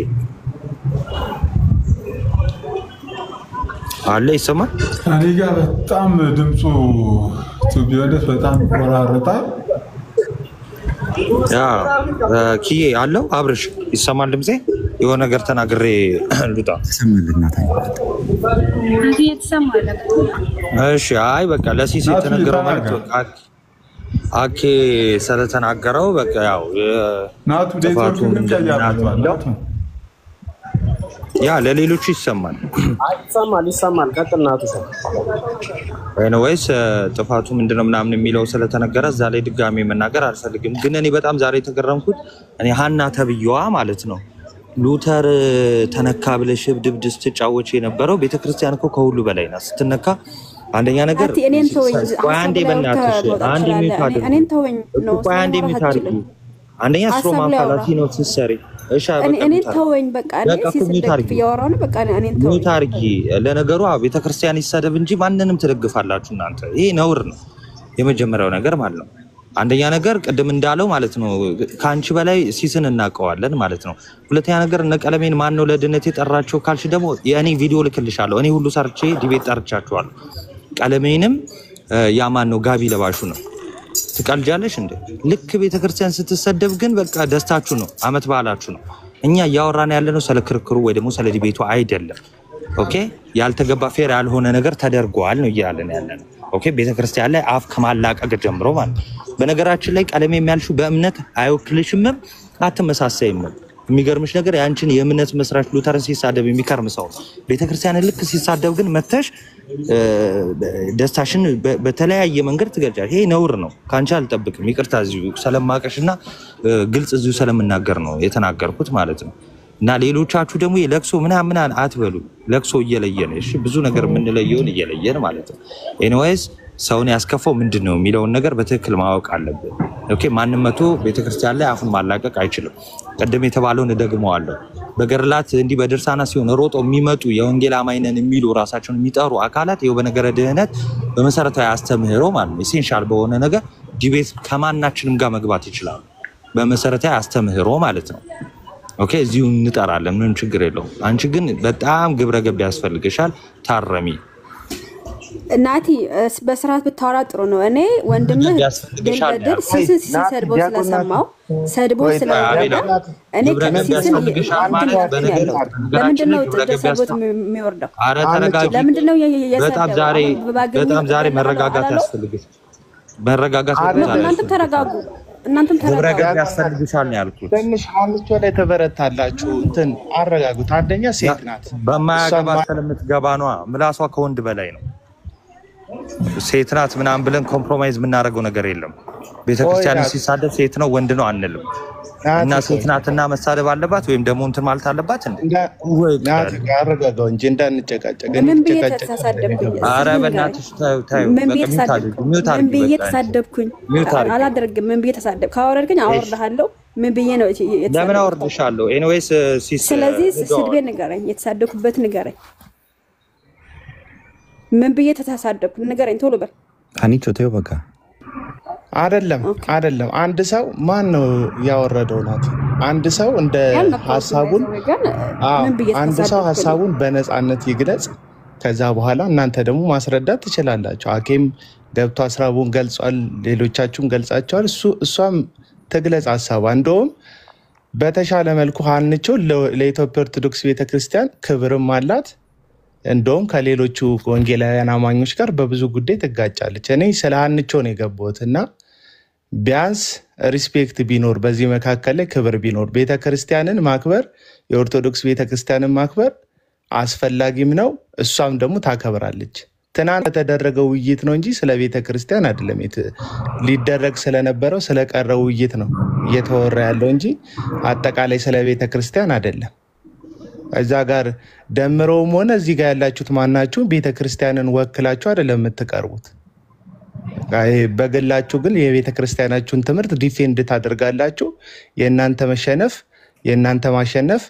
አለ ይሰማል? እኔ ጋር በጣም ድምፁ ቢሆንስ በጣም ቆራረጣል። ያ ኪዬ አለው አብርሽ ይሰማል ድምጼ? የሆነ ነገር ተናግሬ ልውጣ። እሺ አይ በቃ ለሲሲ የተነገረው ማለት አኬ ስለተናገረው በቃ ያው ናቱ ዴቶቹን ያ ለሌሎቹ ይሰማል። ይሰማል። ቀጥል ናቱ። ወይስ ጥፋቱ ምንድነው ምናምን የሚለው ስለተነገረ እዛ ላይ ድጋሚ መናገር አልፈልግም። ግን እኔ በጣም ዛሬ የተገረምኩት እኔ ሀና ተብዬዋ ማለት ነው ሉተር ተነካ ብለሽ ድብድብ ስትጫወች የነበረው ቤተክርስቲያን እኮ ከሁሉ በላይ ናት። ስትነካ አንደኛ ነገር አንዴ በእናትሽ አንዴ ሚታርጉ አንደኛ ስትሮማ ፋላሲ ነው ስትሰሪ እሺ እኔን ተወኝ በቃ እኔ ሲሰደግ ያወራው ነው በቃ እኔን ተወኝ ሚታርጊ። ለነገሩ ቤተክርስቲያን ይሰደብ እንጂ ማንንም ትደግፋላችሁ እናንተ። ይሄ ነውር ነው የመጀመሪያው ነገር ማለት ነው። አንደኛ ነገር ቅድም እንዳለው ማለት ነው ካንቺ በላይ ሲስን እናቀዋለን ማለት ነው። ሁለተኛ ነገር እነ ቀለሜን ማን ነው ለድነት የጠራቸው ካልሽ ደግሞ የኔ ቪዲዮ ልክልሻለሁ። እኔ ሁሉ ሰርቼ ዲቤት ጠርቻቸዋለሁ። ቀለሜንም ያ ማን ነው ጋቢ ለባሹ ነው። ትቀልጃለሽ እንዴ? ልክ ቤተክርስቲያን ስትሰደብ ግን በቃ ደስታችሁ ነው፣ አመት በዓላችሁ ነው። እኛ እያወራን ያለነው ስለ ክርክሩ ወይ ደግሞ ስለ ዲቤቱ አይደለም። ኦኬ ያልተገባ ፌር ያልሆነ ነገር ተደርጓል ነው እያለን ያለነው። ኦኬ ቤተክርስቲያን ላይ አፍ ከማላቀቅ ጀምሮ ማለት በነገራችን ላይ ቀለሜ የሚያልሹ በእምነት አይወክልሽም፣ አትመሳሰይም። የሚገርምሽ ነገር ያንቺን የእምነት መስራች ሉተር ሲሳደብ የሚከርም ሰው ቤተክርስቲያን ልክ ሲሳደብ ግን መተሽ ደስታሽን በተለያየ መንገድ ትገልጫለሽ። ይሄ ነውር ነው፣ ካንቺ አልጠብቅም። ይቅርታ እዚሁ ስለማቀሽና ግልጽ እዚሁ ስለምናገር ነው የተናገርኩት ማለት ነው። እና ሌሎቻችሁ ደግሞ ለቅሶ ምናምን አትበሉ። ለቅሶ እየለየን እሺ፣ ብዙ ነገር የምንለየውን እየለየን ማለት ነው። ኤኒዌይስ ሰውን ያስከፋው ምንድነው የሚለውን ነገር በትክክል ማወቅ አለብን። ኦኬ ማንም መቶ ቤተክርስቲያን ላይ አፉን ማላቀቅ አይችልም። ቀደም የተባለውን እደግመዋለሁ። በገርላት እንዲህ በድርሳና ሲሆን ሮጦ የሚመጡ የወንጌል አማኝነን የሚሉ ራሳቸውን የሚጠሩ አካላት ይኸው በነገረ ድህነት በመሰረታዊ አስተምህሮ ማለት ነው ኢሴንሻል በሆነ ነገር ዲቤት ከማናችንም ጋር መግባት ይችላሉ። በመሰረታዊ አስተምህሮ ማለት ነው። ኦኬ እዚሁ እንጠራለን፣ ምንም ችግር የለውም። አንቺ ግን በጣም ግብረ ገብ ያስፈልግሻል፣ ታረሚ ናቲ። በስርዓት ብታወራ ጥሩ ነው። እኔ ወንድምህ ድልበድል ሲስን ሲሰድበው ስለሰማው ሰድቦ ስለወረደ እኔ ከሲስን ለምንድን ነው ተሰድቦት የሚወርደው? ኧረ ተረጋጊ። ለምንድን ነው በጣም ዛሬ መረጋጋት ያስፈልግሻል። መረጋጋት እናንተም ተረጋጉ። እናንተም ተረጋጉ ያስፈልግሻል ነው ያልኩት። ትንሽ አንቺ ላይ ተበረታላችሁ። እንትን አረጋጉት። አንደኛ ሴት ናት፣ በማያገባ ስለምትገባ ነው። ምላሷ ከወንድ በላይ ነው። ሴት ናት ምናምን ብለን ኮምፕሮማይዝ የምናደርገው ነገር የለም። ቤተክርስቲያን ሲሳደብ ሴት ነው ወንድ ነው አንልም። እና ሴት ናትና መሳደብ አለባት ወይም ደግሞ እንትን ማለት አለባት እንዴ? ናት አረጋጋው እንጂ እንዳንጨቃጨቅ። ምን ብዬ ተሳደብኩኝ? ኧረ በእናትሽ ታዩ ምን ብዬ ተሳደብኩኝ? አላደርግም። ምን ብዬ ተሳደብ? ካወረድከኝ አወርድሃለሁ። ምን ብዬ ነው የተሳደብኩት? ለምን አወርድሻለሁ? ኤኒዌይስ ስለዚህ ስድቤ ንገረኝ፣ የተሳደብኩበት ንገረኝ። ምን ብዬ ተሳደብኩ ንገረኝ ቶሎ በል። አንቺ ተይው በቃ። አይደለም አንድ ሰው ማን ነው ያወረደው? ናት አንድ ሰው እንደ ሐሳቡን አንድ ሰው ሐሳቡን በነፃነት ይግለጽ። ከዛ በኋላ እናንተ ደግሞ ማስረዳት ትችላላችሁ። አኬም ገብቶ ሐሳቡን ገልጿል፣ ሌሎቻችሁም ገልጻችኋል። እሷም ትግለጽ ሐሳቧ። እንደውም በተሻለ መልኩ አንቺ ለኢትዮጵያ ኦርቶዶክስ ቤተክርስቲያን ክብርም አላት። እንደውም ከሌሎቹ ወንጌላውያን አማኞች ጋር በብዙ ጉዳይ ትጋጫለች። እኔ ስለ አንቾ ነው የገባሁት እና ቢያንስ ሪስፔክት ቢኖር በዚህ መካከል ላይ ክብር ቢኖር ቤተክርስቲያንን ማክበር የኦርቶዶክስ ቤተክርስቲያንን ማክበር አስፈላጊም ነው። እሷም ደግሞ ታከብራለች። ትናንት የተደረገው ውይይት ነው እንጂ ስለ ቤተክርስቲያን አይደለም። ሊደረግ ስለነበረው ስለቀረው ውይይት ነው እየተወራ ያለው እንጂ አጠቃላይ ስለ ቤተክርስቲያን አይደለም። እዛ ጋር ደምረውም ሆነ እዚህ ጋር ያላችሁት ማናችሁ ቤተክርስቲያንን ወክላችሁ አይደለም የምትቀርቡት። በግላችሁ ግን የቤተክርስቲያናችሁን ትምህርት ዲፌንድ ታደርጋላችሁ። የእናንተ ማሸነፍ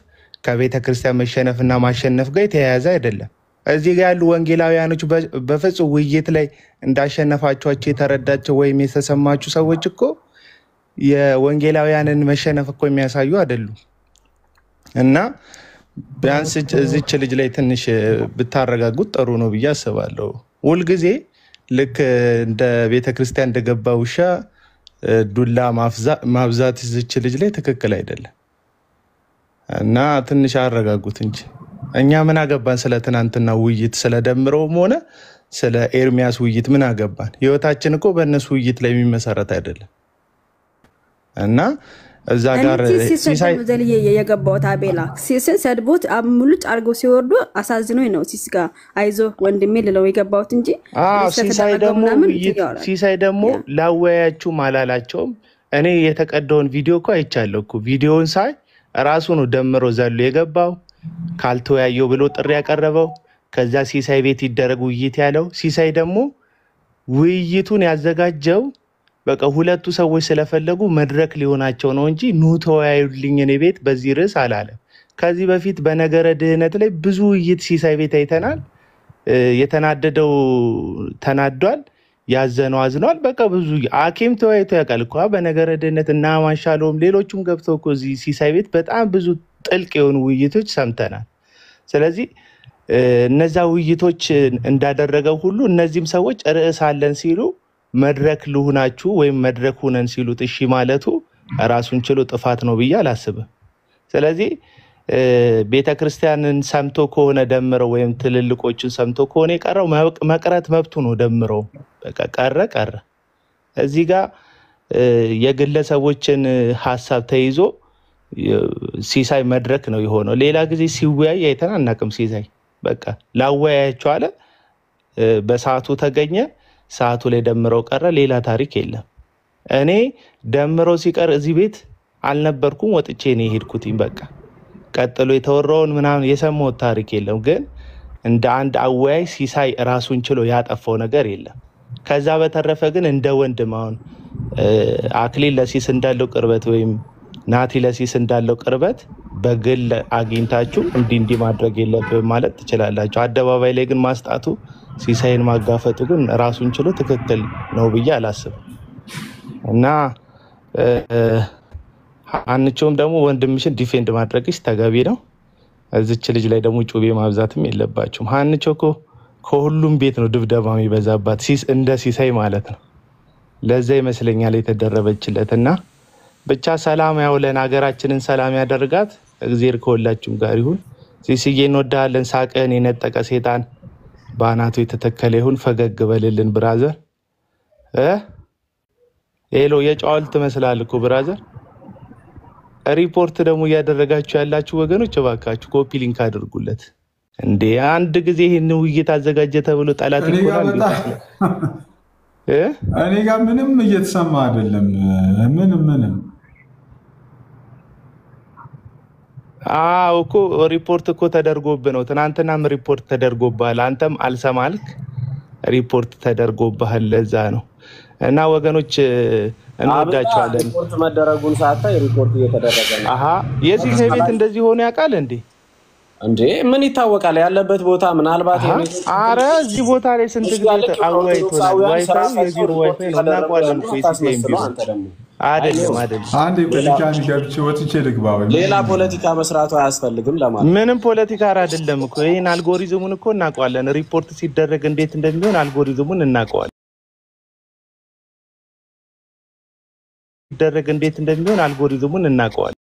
ከቤተክርስቲያን መሸነፍና ማሸነፍ ጋር የተያያዘ አይደለም። እዚህ ጋር ያሉ ወንጌላውያኖች በፍጹም ውይይት ላይ እንዳሸነፋችኋቸው የተረዳቸው ወይም የተሰማችሁ ሰዎች እኮ የወንጌላውያንን መሸነፍ እኮ የሚያሳዩ አይደሉም። እና ቢያንስ እዚች ልጅ ላይ ትንሽ ብታረጋጉት ጥሩ ነው ብዬ አስባለሁ። ሁልጊዜ ልክ እንደ ቤተክርስቲያን እንደገባ ውሻ ዱላ ማብዛት እዚች ልጅ ላይ ትክክል አይደለም እና ትንሽ አረጋጉት እንጂ እኛ ምን አገባን? ስለ ትናንትና ውይይት ስለ ደምረውም ሆነ ስለ ኤርሚያስ ውይይት ምን አገባን? ህይወታችን እኮ በእነሱ ውይይት ላይ የሚመሰረት አይደለም እና እዛ ጋር ሲሳይ ዘልዬ የገባው ታቤላ ሲስን ሰድቦት ሙሉጭ አርጎ ሲወርዱ አሳዝኖኝ ነው። ሲስ ጋር አይዞ ወንድሜ ልለው የገባውት እንጂ ሲሳይ ደግሞ ላወያያችሁ ማላላቸውም። እኔ የተቀደውን ቪዲዮ እኮ አይቻለሁ እኮ። ቪዲዮውን ሳይ ራሱ ነው ደምሮ ዘሎ የገባው ካልተወያየው ብሎ ጥሪ ያቀረበው። ከዛ ሲሳይ ቤት ይደረግ ውይይት ያለው ሲሳይ ደግሞ ውይይቱን ያዘጋጀው በቃ ሁለቱ ሰዎች ስለፈለጉ መድረክ ሊሆናቸው ነው እንጂ ኑ ተወያዩልኝ እኔ ቤት በዚህ ርዕስ አላለም። ከዚህ በፊት በነገረ ድህነት ላይ ብዙ ውይይት ሲሳይ ቤት አይተናል። የተናደደው ተናዷል፣ ያዘነው አዝኗል። በቃ ብዙ አኬም ተወያይቶ ያውቃል እኮ በነገረ ድህነት እና ማሻሎም ሌሎቹም ገብተው እኮ እዚህ ሲሳይ ቤት በጣም ብዙ ጥልቅ የሆኑ ውይይቶች ሰምተናል። ስለዚህ እነዛ ውይይቶች እንዳደረገው ሁሉ እነዚህም ሰዎች ርዕስ አለን ሲሉ መድረክ ልሁናችሁ ወይም መድረክ ሁነን ሲሉት እሺ ማለቱ ራሱን ችሎ ጥፋት ነው ብዬ አላስብም። ስለዚህ ቤተክርስቲያንን ሰምቶ ከሆነ ደምረው ወይም ትልልቆችን ሰምቶ ከሆነ የቀረው መቅረት መብቱ ነው። ደምረው በቃ ቀረ። እዚህ ጋር የግለሰቦችን ሐሳብ ተይዞ ሲሳይ መድረክ ነው የሆነው። ሌላ ጊዜ ሲወያይ አይተን አናውቅም። ሲሳይ በቃ ላወያያቸው አለ፣ በሰዓቱ ተገኘ፣ ሰዓቱ ላይ ደምረው ቀረ። ሌላ ታሪክ የለም። እኔ ደምረው ሲቀር እዚህ ቤት አልነበርኩም፣ ወጥቼ ነው የሄድኩትኝ። በቃ ቀጥሎ የተወራውን ምናምን የሰማሁት ታሪክ የለም። ግን እንደ አንድ አወያይ ሲሳይ ራሱን ችሎ ያጠፋው ነገር የለም። ከዛ በተረፈ ግን እንደ ወንድም አሁን አክሊል ለሲስ እንዳለው ቅርበት ወይም ናቲ ለሲስ እንዳለው ቅርበት በግል አግኝታችሁ እንዲህ ማድረግ የለብህም ማለት ትችላላችሁ። አደባባይ ላይ ግን ማስጣቱ ሲሳይን ማጋፈጡ ግን ራሱን ችሎ ትክክል ነው ብዬ አላስብም። እና አንቺውም ደግሞ ወንድምሽን ዲፌንድ ማድረግሽ ተገቢ ነው። እዚች ልጅ ላይ ደግሞ ጩቤ ማብዛትም የለባችሁም። አንቺ እኮ ከሁሉም ቤት ነው ድብደባ የሚበዛባት እንደ ሲሳይ ማለት ነው። ለዛ ይመስለኛል የተደረበችለትና ብቻ ሰላም ያውለን፣ ሀገራችንን ሰላም ያደርጋት። እግዚአብሔር ከሁላችሁም ጋር ይሁን። ሲስዬ እንወዳለን። ሳቀን የነጠቀ ሴጣን ባናቱ የተተከለ ይሁን። ፈገግ በልልን ብራዘር። ሄሎ የጫዋል ትመስላል እኮ ብራዘር። ሪፖርት ደግሞ እያደረጋችሁ ያላችሁ ወገኖች እባካችሁ ኮፒ ሊንክ አድርጉለት። እንዴ አንድ ጊዜ ይሄን ውይይት አዘጋጀ ተብሎ ጠላት ይቆላል። እኔ ጋር ምንም እየተሰማ አይደለም። ምንም እኮ ሪፖርት እኮ ተደርጎብህ ነው። ትናንትናም ሪፖርት ተደርጎብሃል። አንተም አልሰማልክ ሪፖርት ተደርጎብሃል። ለዛ ነው እና ወገኖች እንወዳቸዋለን። ሪፖርት መደረጉን ሳታይ ሪፖርት እየተደረገ ነው። የሲሳይ ቤት እንደዚህ ሆነ ያውቃል እንዴ ምን ይታወቃል? ያለበት ቦታ ምናልባት አረ እዚህ ቦታ ላይ ስንት ጊዜ አዋይቶናል። ዋይፋይ የቢሮ ዋይፋይ ነው እናውቀዋለን እኮ የሲሳይ ቤት አይደለም። አንዴ ፖለቲካን ገብቼ ወጥቼ ልግባ ወይ ሌላ ፖለቲካ መስራቱ አያስፈልግም ለማለት ምንም ፖለቲካ አይደለም እኮ ይሄን አልጎሪዝሙን እኮ እናውቀዋለን። ሪፖርት ሲደረግ እንዴት እንደሚሆን አልጎሪዝሙን እናውቀዋለን። ሲደረግ እንዴት እንደሚሆን አልጎሪዝሙን እናውቀዋለን።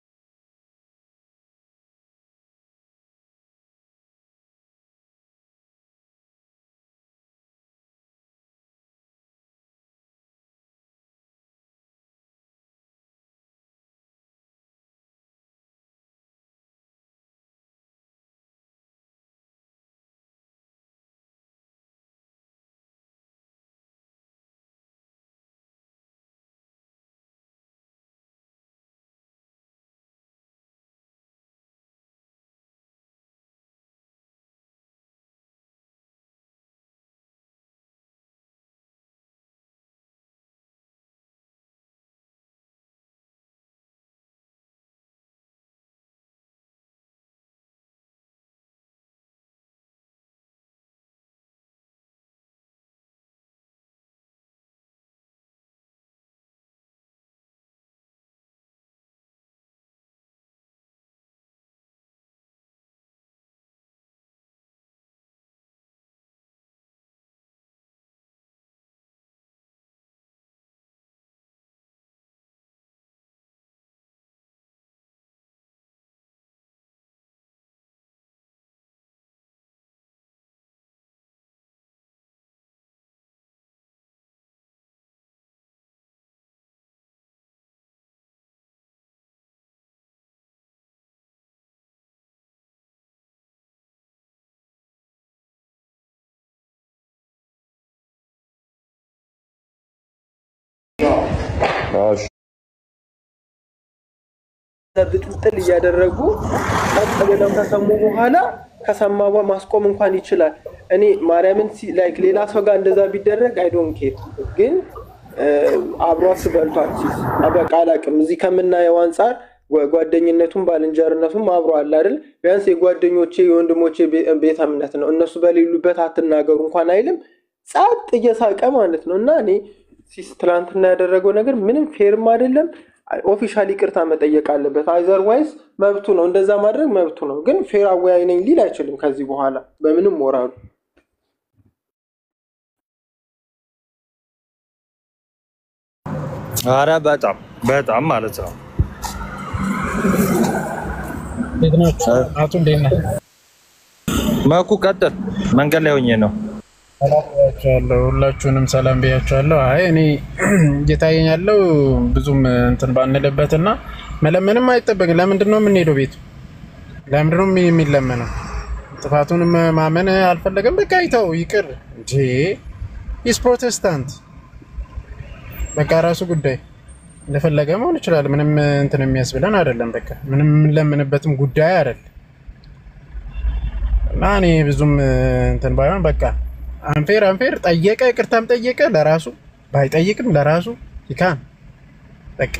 ብጥልጥል እያደረጉ ተቀበለው ከሰሙ በኋላ ከሰማዋ ማስቆም እንኳን ይችላል። እኔ ማርያምን ላይክ ሌላ ሰው ጋር እንደዛ ቢደረግ አይ ዶንት ኬር፣ ግን አብሯስ በልቷል ሲስ አበቃ አላቅም። እዚህ ከምናየው አንፃር ጓደኝነቱን ባልንጀርነቱን አብሮ አለ አይደል? ቢያንስ የጓደኞቼ የወንድሞቼ ቤተ እምነት ነው። እነሱ በሌሉበት አትናገሩ እንኳን አይልም። ጻጥ እየሳቀ ማለት ነው። እና እኔ ሲስ ትላንትና ያደረገው ነገር ምንም ፌርም አይደለም። ኦፊሻሊ ይቅርታ መጠየቅ አለበት። አዘርዋይዝ መብቱ ነው፣ እንደዛ ማድረግ መብቱ ነው። ግን ፌር አወያይ ነኝ ሊል አይችልም ከዚህ በኋላ በምንም ሞራሉ። አረ በጣም ማለት ነው። አቶ እንዴት ነህ? መኩ ቀጥል። መንገድ ላይ ሆኜ ነው። ሁላችሁንም ሰላም ብያችኋለሁ። አይ እኔ እየታየኝ ያለው ብዙም እንትን ባንለበትና መለመንም አይጠበቅም። ለምንድን ነው የምንሄደው ቤቱ? ለምንድን ነው የሚለመነው? ጥፋቱን ማመን አልፈለገም። በቃ ይተው ይቅር እንጂ ኢስ ፕሮቴስታንት በቃ ራሱ ጉዳይ እንደፈለገ መሆን ይችላል። ምንም እንትን የሚያስብለን አይደለም። በቃ ምንም የምንለምንበትም ጉዳይ አይደለም። እና እኔ ብዙም እንትን ባይሆን በቃ አንፌር ጠየቀ፣ ይቅርታም ጠየቀ ለራሱ ባይጠይቅም ለራሱ ይካን በቃ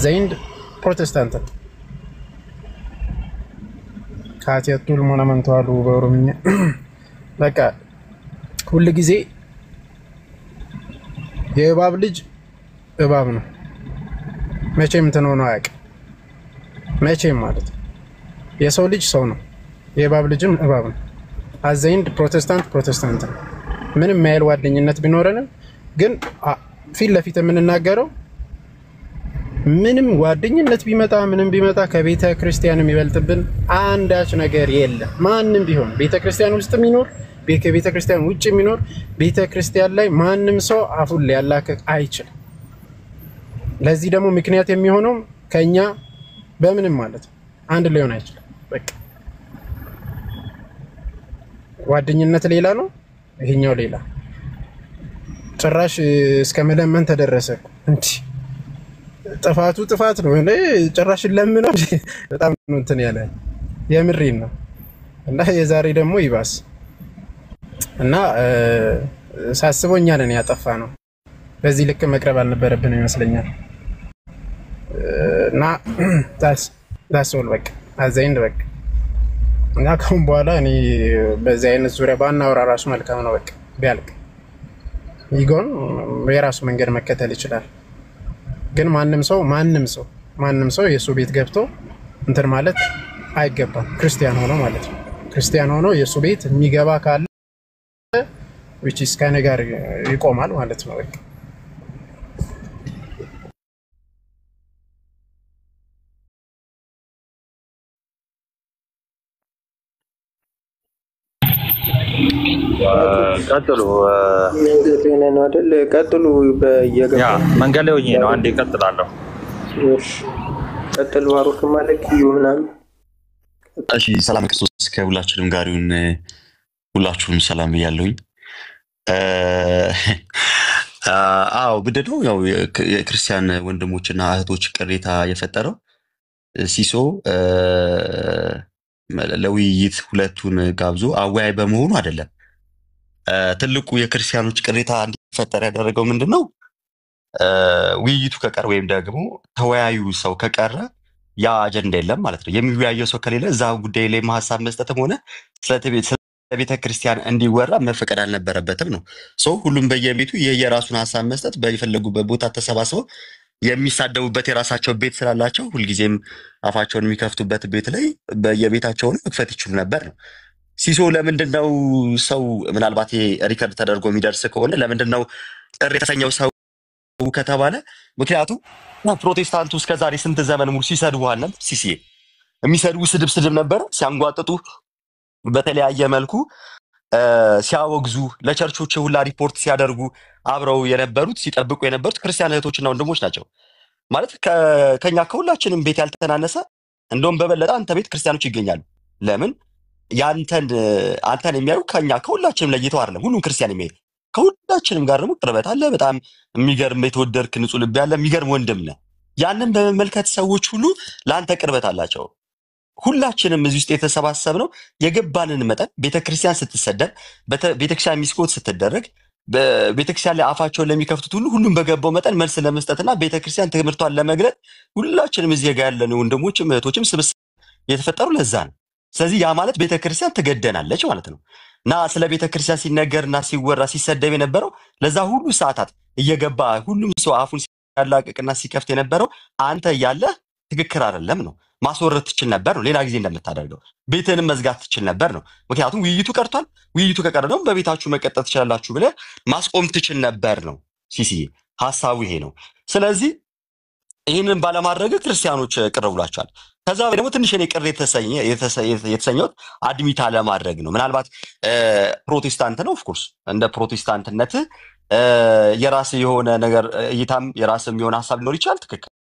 ዘይንድ ፕሮቴስታንት ካቲያቱል ሞናመንቱ አሉ በኦሮምኛ በቃ ሁሉ ጊዜ የእባብ ልጅ እባብ ነው መቼም እንትን ሆኖ አያውቅም መቼም ማለት የሰው ልጅ ሰው ነው የእባብ ልጅም እባብ ነው አዘይንድ ፕሮቴስታንት ነው ምንም ማይል ጓደኝነት ቢኖረንም ግን ፊት ለፊት የምንናገረው ምንም ጓደኝነት ቢመጣ ምንም ቢመጣ ከቤተ ክርስቲያን የሚበልጥብን አንዳች ነገር የለም ማንንም ቢሆን ቤተ ክርስቲያን ውስጥ የሚኖር ከቤተ ክርስቲያን ውጭ የሚኖር ቤተ ክርስቲያን ላይ ማንም ሰው አፉን ሊያላክክ አይችልም ለዚህ ደግሞ ምክንያት የሚሆነው ከኛ በምንም ማለት አንድ ሊሆን አይችልም በቃ ጓደኝነት ሌላ ነው ይሄኛው ሌላ ጭራሽ እስከ መለመን ተደረሰ እንዴ ጥፋቱ ጥፋት ነው እኔ ጭራሽ ለምነው በጣም ነው እንትን ያለ የምሬን ነው እና የዛሬ ደግሞ ይባስ እና ሳስቦኛ ነን ያጠፋ ነው በዚህ ልክ መቅረብ አልነበረብንም ይመስለኛል እና that's all በቃ አዘይንድ በቃ እና ከሁን በኋላ እኔ በዚህ አይነት ዙሪያ ባናወራ ራሱ መልካም ነው በቃ ቢያልቅ ይጎን የራሱ መንገድ መከተል ይችላል ግን ማንንም ሰው የሱ ቤት ገብቶ እንትን ማለት አይገባም ክርስቲያን ሆኖ ማለት ነው ክርስቲያን ሆኖ የሱ ቤት የሚገባ ካለ which is ከኔ ጋር ይቆማል ማለት ነው በቃ ቀጥሉ ነው አይደል ቀጥሉ በየገባ መንገድ ላይ ሆኜ ነው አንዴ ቀጥላለሁ እሺ ቀጥሉ አሩክ ማለት ይሁንናም እሺ ሰላም ክርስቶስ ከሁላችንም ጋር ይሁን ሁላችሁም ሰላም ይያለሁኝ አዎ ብደዶ ያው የክርስቲያን ወንድሞችና እህቶች ቅሬታ የፈጠረው ሲሶ ለውይይት ሁለቱን ጋብዞ አወያይ በመሆኑ አይደለም ትልቁ የክርስቲያኖች ቅሬታ እንዲፈጠር ያደረገው ምንድነው ውይይቱ ከቀረ ወይም ደግሞ ተወያዩ ሰው ከቀረ ያ አጀንዳ የለም ማለት ነው የሚወያየው ሰው ከሌለ እዛው ጉዳይ ላይ ሐሳብ መስጠትም ሆነ ስለቤተ ክርስቲያን እንዲወራ መፈቀድ አልነበረበትም ነው ሁሉም በየቤቱ የየራሱን ሐሳብ መስጠት በይፈልጉበት ቦታ ተሰባስበው የሚሳደቡበት የራሳቸው ቤት ስላላቸው ሁልጊዜም አፋቸውን የሚከፍቱበት ቤት ላይ በየቤታቸው መክፈት ይችሉ ነበር ነው ሲሶ ለምንድነው ሰው ምናልባት ሪከርድ ተደርጎ የሚደርስ ከሆነ ለምንድነው ጥሪ የተሰኘው ሰው ከተባለ ምክንያቱም ፕሮቴስታንቱ እስከዛሬ ስንት ዘመን ሙሉ ሲሰድቡሃል ሲሲ የሚሰድቡ ስድብ ነበር ሲያንጓጥጡ በተለያየ መልኩ ሲያወግዙ ለቸርቾች ሁላ ሪፖርት ሲያደርጉ አብረው የነበሩት ሲጠብቁ የነበሩት ክርስቲያን እህቶችና ወንድሞች ናቸው ማለት ከኛ ከሁላችንም ቤት ያልተናነሰ እንደውም በበለጠ አንተ ቤት ክርስቲያኖች ይገኛሉ ለምን አንተን የሚያዩ ከኛ ከሁላችንም ለይተው አይደለም ሁሉም ክርስቲያን የሚያዩ ከሁላችንም ጋር ደግሞ ቅርበት አለ በጣም የሚገርም የተወደድክ ንጹህ ልብ ያለ የሚገርም ወንድም ነህ ያንን በመመልከት ሰዎች ሁሉ ለአንተ ቅርበት አላቸው ሁላችንም እዚህ ውስጥ የተሰባሰብነው የገባንን መጠን ቤተክርስቲያን ስትሰደብ ቤተክርስቲያን ሚስኮት ስትደረግ በቤተክርስቲያን ላይ አፋቸውን ለሚከፍቱት ሁሉም በገባው መጠን መልስ ለመስጠትና ቤተክርስቲያን ትምህርቷን ለመግለጥ ሁላችንም እዚህ ጋር ያለን ወንድሞችም እህቶችም ስብስብ የተፈጠሩ ለዛ ነው ስለዚህ ያ ማለት ቤተክርስቲያን ትገደናለች ማለት ነው እና ስለ ቤተክርስቲያን ሲነገርና ሲወራ ሲሰደብ የነበረው ለዛ ሁሉ ሰዓታት እየገባ ሁሉም ሰው አፉን ሲያላቅቅና ሲከፍት የነበረው አንተ ያለ ትክክል አይደለም ነው ማስወረድ ትችል ነበር ነው ሌላ ጊዜ እንደምታደርገው ቤትንም መዝጋት ትችል ነበር ነው ምክንያቱም ውይይቱ ቀርቷል ውይይቱ ከቀረ ደግሞ በቤታችሁ መቀጠል ትችላላችሁ ብለ ማስቆም ትችል ነበር ነው ሲሲ ሐሳቡ ይሄ ነው ስለዚህ ይሄንን ባለማድረግ ክርስቲያኖች ቅር ብሏቸዋል ከዛ ደግሞ ትንሽ እኔ ቅር የተሰኘው አድሚት አለማድረግ ነው ምናልባት ፕሮቴስታንት ነው ኦፍ ኮርስ እንደ ፕሮቴስታንትነት የራስ የሆነ ነገር እይታም የራስም የሆነ ሐሳብ ሊኖር ይችላል ትክክል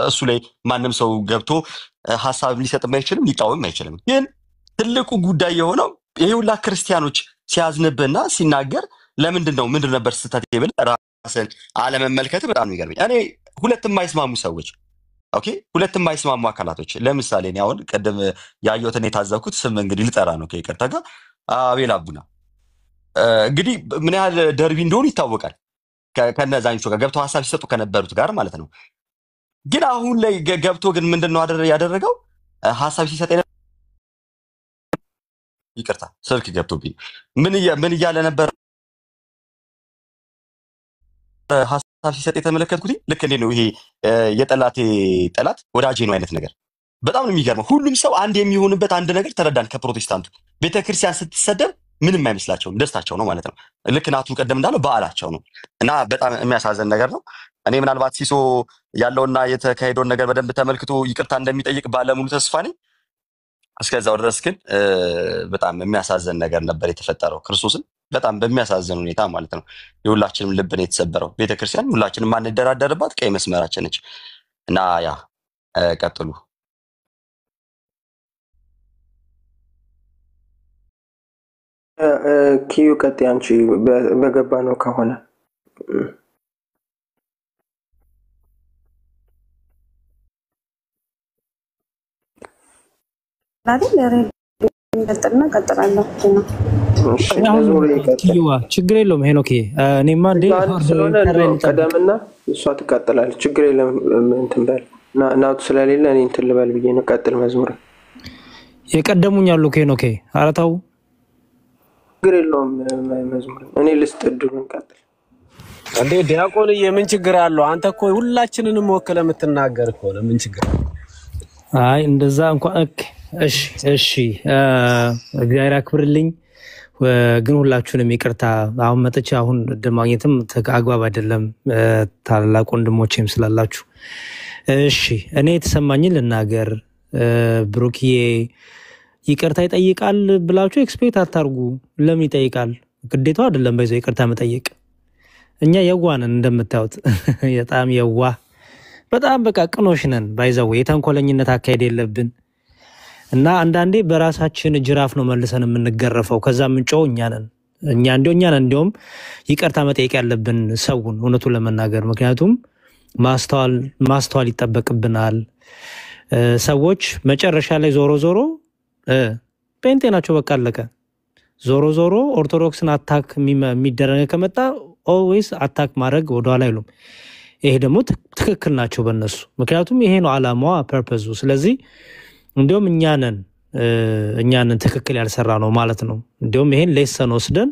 እሱ ላይ ማንም ሰው ገብቶ ሐሳብ ሊሰጥም አይችልም ሊቃወም አይችልም ግን ትልቁ ጉዳይ የሆነው ይሄ ሁላ ክርስቲያኖች ሲያዝንብና ሲናገር ለምንድነው ምንድን ነበር ስህተት ይብል ራስን አለመመልከት በጣም ይገርመኝ እኔ ሁለቱም የማይስማሙ ሰዎች ኦኬ ሁለቱም የማይስማሙ አካላቶች ለምሳሌ እኔ አሁን ቀደም ያየሁትን የታዘብኩት ስም እንግዲህ ልጠራ ነው ከይቅርታ ጋር አቤል አቡና እንግዲህ ምን ያህል ደርቢ እንደሆነ ይታወቃል ከነዛኞቹ ጋር ገብተው ሐሳብ ሲሰጡ ከነበሩት ጋር ማለት ነው። ግን አሁን ላይ ገብቶ ግን ምንድነው ያደረገው? ሐሳብ ሲሰጥ ይቅርታ ስልክ ገብቶብኝ ምን እያለ ነበር? ሐሳብ ሲሰጥ የተመለከትኩት ልክ እንዴ ነው ይሄ የጠላቴ ጠላት ወዳጄ ነው አይነት ነገር። በጣም ነው የሚገርመው። ሁሉም ሰው አንድ የሚሆንበት አንድ ነገር ተረዳን። ከፕሮቴስታንቱ ቤተክርስቲያን ስትሰደብ ምንም አይመስላቸውም፣ ደስታቸው ነው ማለት ነው። ልክ ናቱ ቀደም እንዳለው በዓላቸው ነው እና በጣም የሚያሳዝን ነገር ነው። እኔ ምናልባት ሲሶ ያለውና የተካሄደውን ነገር በደንብ ተመልክቶ ይቅርታ እንደሚጠይቅ ባለሙሉ ተስፋ ነኝ። እስከዛው ድረስ ግን በጣም የሚያሳዝን ነገር ነበር የተፈጠረው። ክርስቶስን በጣም በሚያሳዝን ሁኔታ ማለት ነው የሁላችንም ልብ ነው የተሰበረው። ቤተክርስቲያን ሁላችንም ማንደራደርባት ቀይ መስመራችን ነች እና ያ ቀጥሉ። ኪዩ ቀጥ አንቺ በገባ ነው ከሆነ ችግር የለውም ሄኖክ። እኔማ እንዴ ቀደምና እሷ ትቀጥላለች። ችግር የለም እንትን በል ናቱ ስለሌለ እኔ እንትን ልበል ብዬ ነው። ቀጥል መዝሙር የቀደሙኝ አሉ ሄኖክ። ኧረ ተው ችግር የለውም መዝሙር እኔ ልስጥ እድሉን። ቀጥል እንዴ ዲያቆንዬ ምን ችግር አለው? አንተ እኮ ሁላችንንም ወክለህ የምትናገር እኮ ነው። ምን ችግር አለው? አይ እንደዛ እንኳን እሺ እግዚአብሔር ያክብርልኝ። ግን ሁላችሁንም ይቅርታ። አሁን መጥቼ አሁን ማግኘትም አግባብ አይደለም፣ ታላላቅ ወንድሞቼም ስላላችሁ። እሺ እኔ የተሰማኝን ልናገር። ብሩክዬ ይቅርታ ይጠይቃል ብላችሁ ኤክስፔክት አታርጉ። ለምን ይጠይቃል? ግዴታው አይደለም በይዘው ይቅርታ መጠየቅ። እኛ የዋነን እንደምታዩት በጣም የዋ በጣም በቃ ቅኖሽ ነን። ባይዘው የተንኮለኝነት አካሄድ የለብን እና አንዳንዴ በራሳችን ጅራፍ ነው መልሰን የምንገረፈው። ከዛ ምንጮው እኛ ነን። እንዲያውም ይቅርታ መጠየቅ ያለብን ሰውን እውነቱን ለመናገር። ምክንያቱም ማስተዋል ይጠበቅብናል። ሰዎች መጨረሻ ላይ ዞሮ ጴንጤ ናቸው፣ በቃ አለቀ። ዞሮ ኦርቶዶክስን አታክ የሚደረግ ከመጣ ኦልዌይስ አታክ ማድረግ ወደኋላ አይሉም። ይሄ ደግሞ ትክክል ናቸው በእነሱ፣ ምክንያቱም ይሄ ነው ዓላማዋ ፐርፐዙ። ስለዚህ እንዲያውም እኛንን ትክክል ያልሰራ ነው ማለት ነው። እንዲያውም ይሄን ሌሰን ወስደን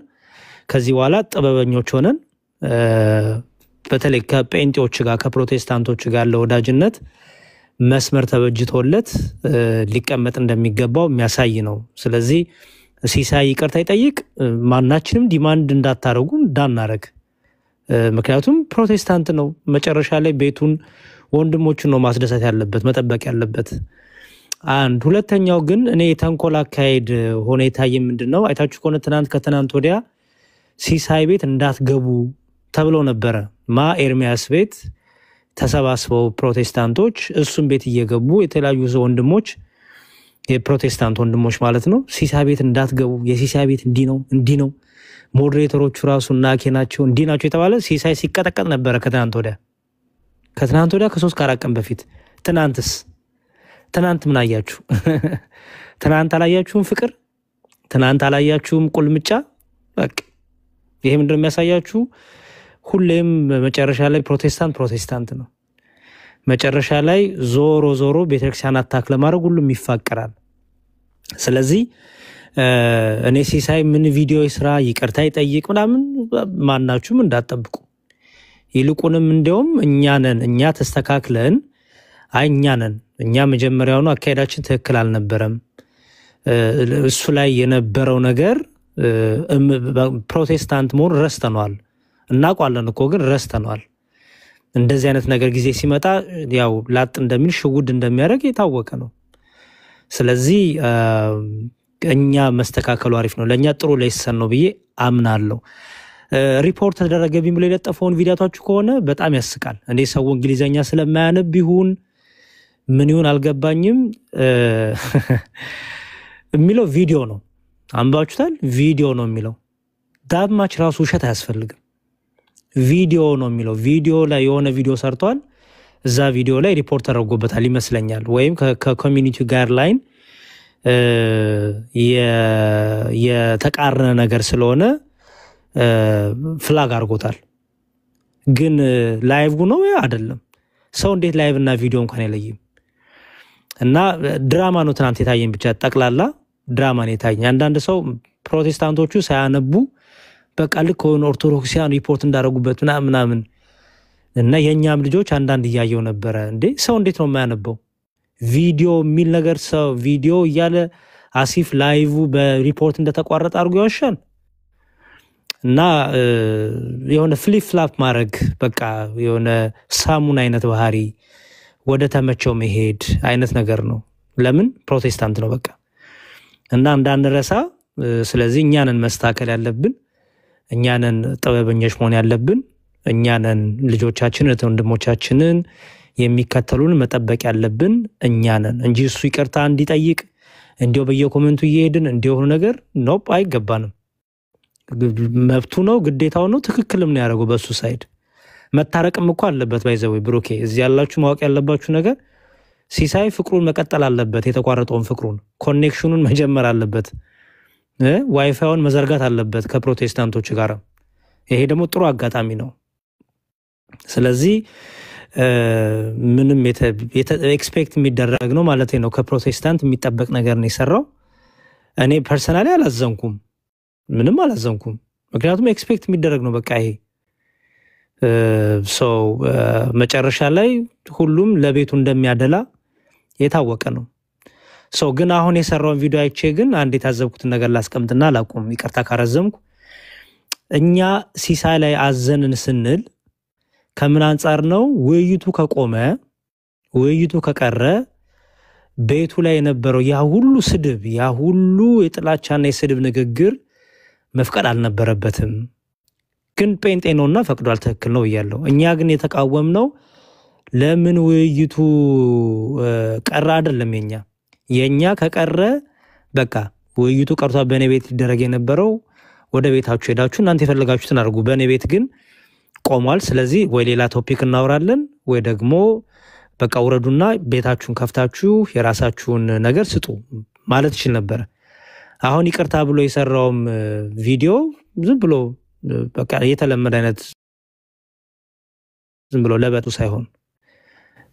ከዚህ በኋላ ጥበበኞች ሆነን በተለይ ከጴንጤዎች ጋር ከፕሮቴስታንቶች ጋር ለወዳጅነት መስመር ተበጅቶለት ሊቀመጥ እንደሚገባው የሚያሳይ ነው። ስለዚህ ሲሳይ ይቅርታ ይጠይቅ፣ ማናችንም ዲማንድ እንዳታረጉ እንዳናረግ። ምክንያቱም ፕሮቴስታንት ነው። መጨረሻ ላይ ቤቱን ወንድሞቹን ነው ማስደሰት ያለበት መጠበቅ ያለበት። አንድ ሁለተኛው ግን እኔ የተንኮል አካሄድ ሆነ የታየ ምንድነው? አይታችሁ ከሆነ ከትናንት ወዲያ ሲሳይ ቤት እንዳትገቡ ተብሎ ነበረ። ኤርሚያስ ቤት ተሰባስበው ፕሮቴስታንቶች እሱም ቤት እየገቡ የተለያዩ ወንድሞች የፕሮቴስታንት ወንድሞች ማለት ነው ሲሳይ ቤት እንዳትገቡ፣ የሲሳይ ቤት እንዲህ ነው ሞዴሬተሮቹ ራሱ ናኬ ናቸው እንዲህ ናቸው የተባለ ሲሳይ ሲቀጠቀጥ ነበረ ከትናንት ወዲያ ከ3 ከ4 ቀን በፊት። ትናንት ምን አያችሁ? ትናንት አላያችሁም? ፍቅር ትናንት አላያችሁም? ቁልምጫ በቃ ይሄ ምንድነው የሚያሳያችሁ? ሁሌም መጨረሻ ላይ ፕሮቴስታንት ነው። መጨረሻ ላይ ዞሮ ቤተክርስቲያን አታክ ለማድረግ ሁሉም ይፋቀራል። ስለዚህ እኔ ሲሳይ ምን ቪዲዮ ይስራ ይቅርታ ይጠይቅ ምናምን ማናችሁም እንዳትጠብቁ። ይልቁንም እንደውም እኛ ተስተካክለን እኛ መጀመሪያውኑ አካሄዳችን ትክክል አልነበረም። እሱ ላይ የነበረው ነገር ፕሮቴስታንት መሆን ረስተነዋል። እናውቃለን እኮ ግን ረስተነዋል። እንደዚህ አይነት ነገር ጊዜ ሲመጣ ያው ላጥ እንደሚል ሽጉድ እንደሚያደርግ የታወቀ ነው። ስለዚህ እኛ መስተካከሉ አሪፍ ነው። ለኛ ጥሩ ሌሰን ነው ብዬ አምናለሁ። ሪፖርት ተደረገብኝ ብሎ የለጠፈውን ቪዲዮታችሁ ከሆነ በጣም ያስቃል። እንዴ ሰው እንግሊዘኛ ስለማያነብ ይሁን ምን ይሁን አልገባኝም። የሚለው ቪዲዮ ነው። አንባችሁታል? ቪዲዮ ነው የሚለው። ዳማች ራሱ ውሸት አያስፈልግም። ቪዲዮ ነው የሚለው። ቪዲዮ ላይ የሆነ ቪዲዮ ሰርቷል። እዛ ቪዲዮ ላይ ሪፖርት ተደርጎበታል ይመስለኛል። ወይም ከኮሚኒቲ ጋይድላይን የተቃረነ ነገር ስለሆነ ፍላግ አድርጎታል። ግን ላይቭ ነው አይደለም ሰው እንዴት ላይቭ እና ቪዲዮ እንኳን አይለይም እና ድራማ ነው ትናንት የታየኝ ብቻ ጠቅላላ ድራማ ነው የታየኝ አንዳንድ ሰው ፕሮቴስታንቶቹ ሳያነቡ በቃ ልክ ሆኖ ኦርቶዶክሲያን ሪፖርት እንዳደረጉበት ምናምን እና የኛም ልጆች አንዳንድ ያያየው ነበር እንዴ ሰው እንዴት ነው የማያነበው ቪዲዮ የሚል ነገር ሰው ቪዲዮ እያለ አሲፍ ላይቭ በሪፖርት እንደተቋረጠ አድርጎ ያወሻል እና የሆነ ፍሊፕ ፍላፕ ማድረግ በቃ የሆነ ሳሙን አይነት ባህሪ ወደ ተመቸው መሄድ አይነት ነገር ነው ለምን ፕሮቴስታንት ነው በቃ እና እንዳንረሳ ስለዚህ እኛንን መስተካከል ያለብን እኛንን ጥበበኞች መሆን ያለብን እኛንን ልጆቻችንን ወንድሞቻችንን የሚከተሉን መጠበቅ ያለብን እኛንን እንጂ እሱ ይቅርታ እንዲጠይቅ እንዲው በየኮሜንቱ እየሄድን እንዲው ነገር ኖፕ አይገባንም መብቱ ነው ግዴታው ነው ትክክልም ነው ያደረገው በሱ ሳይድ መታረቅም እኮ አለበት ባይዘው ብሩኬ እዚህ ያላችሁ ማወቅ ያለባችሁ ነገር ሲሳይ ፍቅሩን መቀጠል አለበት የተቋረጠውን ፍቅሩን ኮኔክሽኑን መጀመር አለበት ዋይፋዩን መዘርጋት አለበት ከፕሮቴስታንቶች ጋር ይሄ ደግሞ ጥሩ አጋጣሚ ነው ስለዚህ ምንም ኤክስፔክት የሚደረግ ነው ማለት ነው ከፕሮቴስታንት የሚጠበቅ ነገር ነው የሰራው እኔ ፐርሰናሊ አላዘንኩም ምንም አላዘንኩም ምክንያቱም ኤክስፔክት የሚደረግ ነው በቃ ይሄ ሶ መጨረሻ ላይ ሁሉም ለቤቱ እንደሚያደላ የታወቀ ነው ሶ ግን አሁን የሰራውን ቪዲዮ አይቼ ግን አንድ የታዘብኩት ነገር ላስቀምጥና ላቆም ይቅርታ ካረዘምኩ እኛ ሲሳይ ላይ አዘንን ስንል ከምን አንፃር ነው ውይይቱ ከቆመ ውይይቱ ከቀረ ቤቱ ላይ የነበረው ያ ሁሉ ስድብ ያ ሁሉ የጥላቻና የስድብ ንግግር መፍቀድ አልነበረበትም ግን ጴንጤ ነውና ፈቅዷል ትክክል ነው ይያለው እኛ ግን የተቃወምነው ለምን ውይይቱ ቀረ አይደለም የኛ ከቀረ በቃ ውይይቱ ቀርቷ በኔ ቤት ይደረግ የነበረው ወደ ቤታችሁ ሄዳችሁ እናንተ የፈለጋችሁትን አድርጉ በኔ ቤት ግን ቆሟል ስለዚህ ወይ ሌላ ቶፒክ እናወራለን ወይ ደግሞ በቃ ወረዱና ቤታችሁን ከፍታችሁ የራሳችሁን ነገር ስጡ ማለት ይችላል ነበር አሁን ይቅርታ ብሎ የሰራውም ቪዲዮ ዝም ብሎ በቃ የተለመደ አይነት ዝም ብሎ ለበጡ ሳይሆን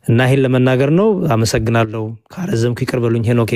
እና ይሄን ለመናገር ነው አመሰግናለሁ ካረዘምኩ ይቅር በሉኝ ሄኖክ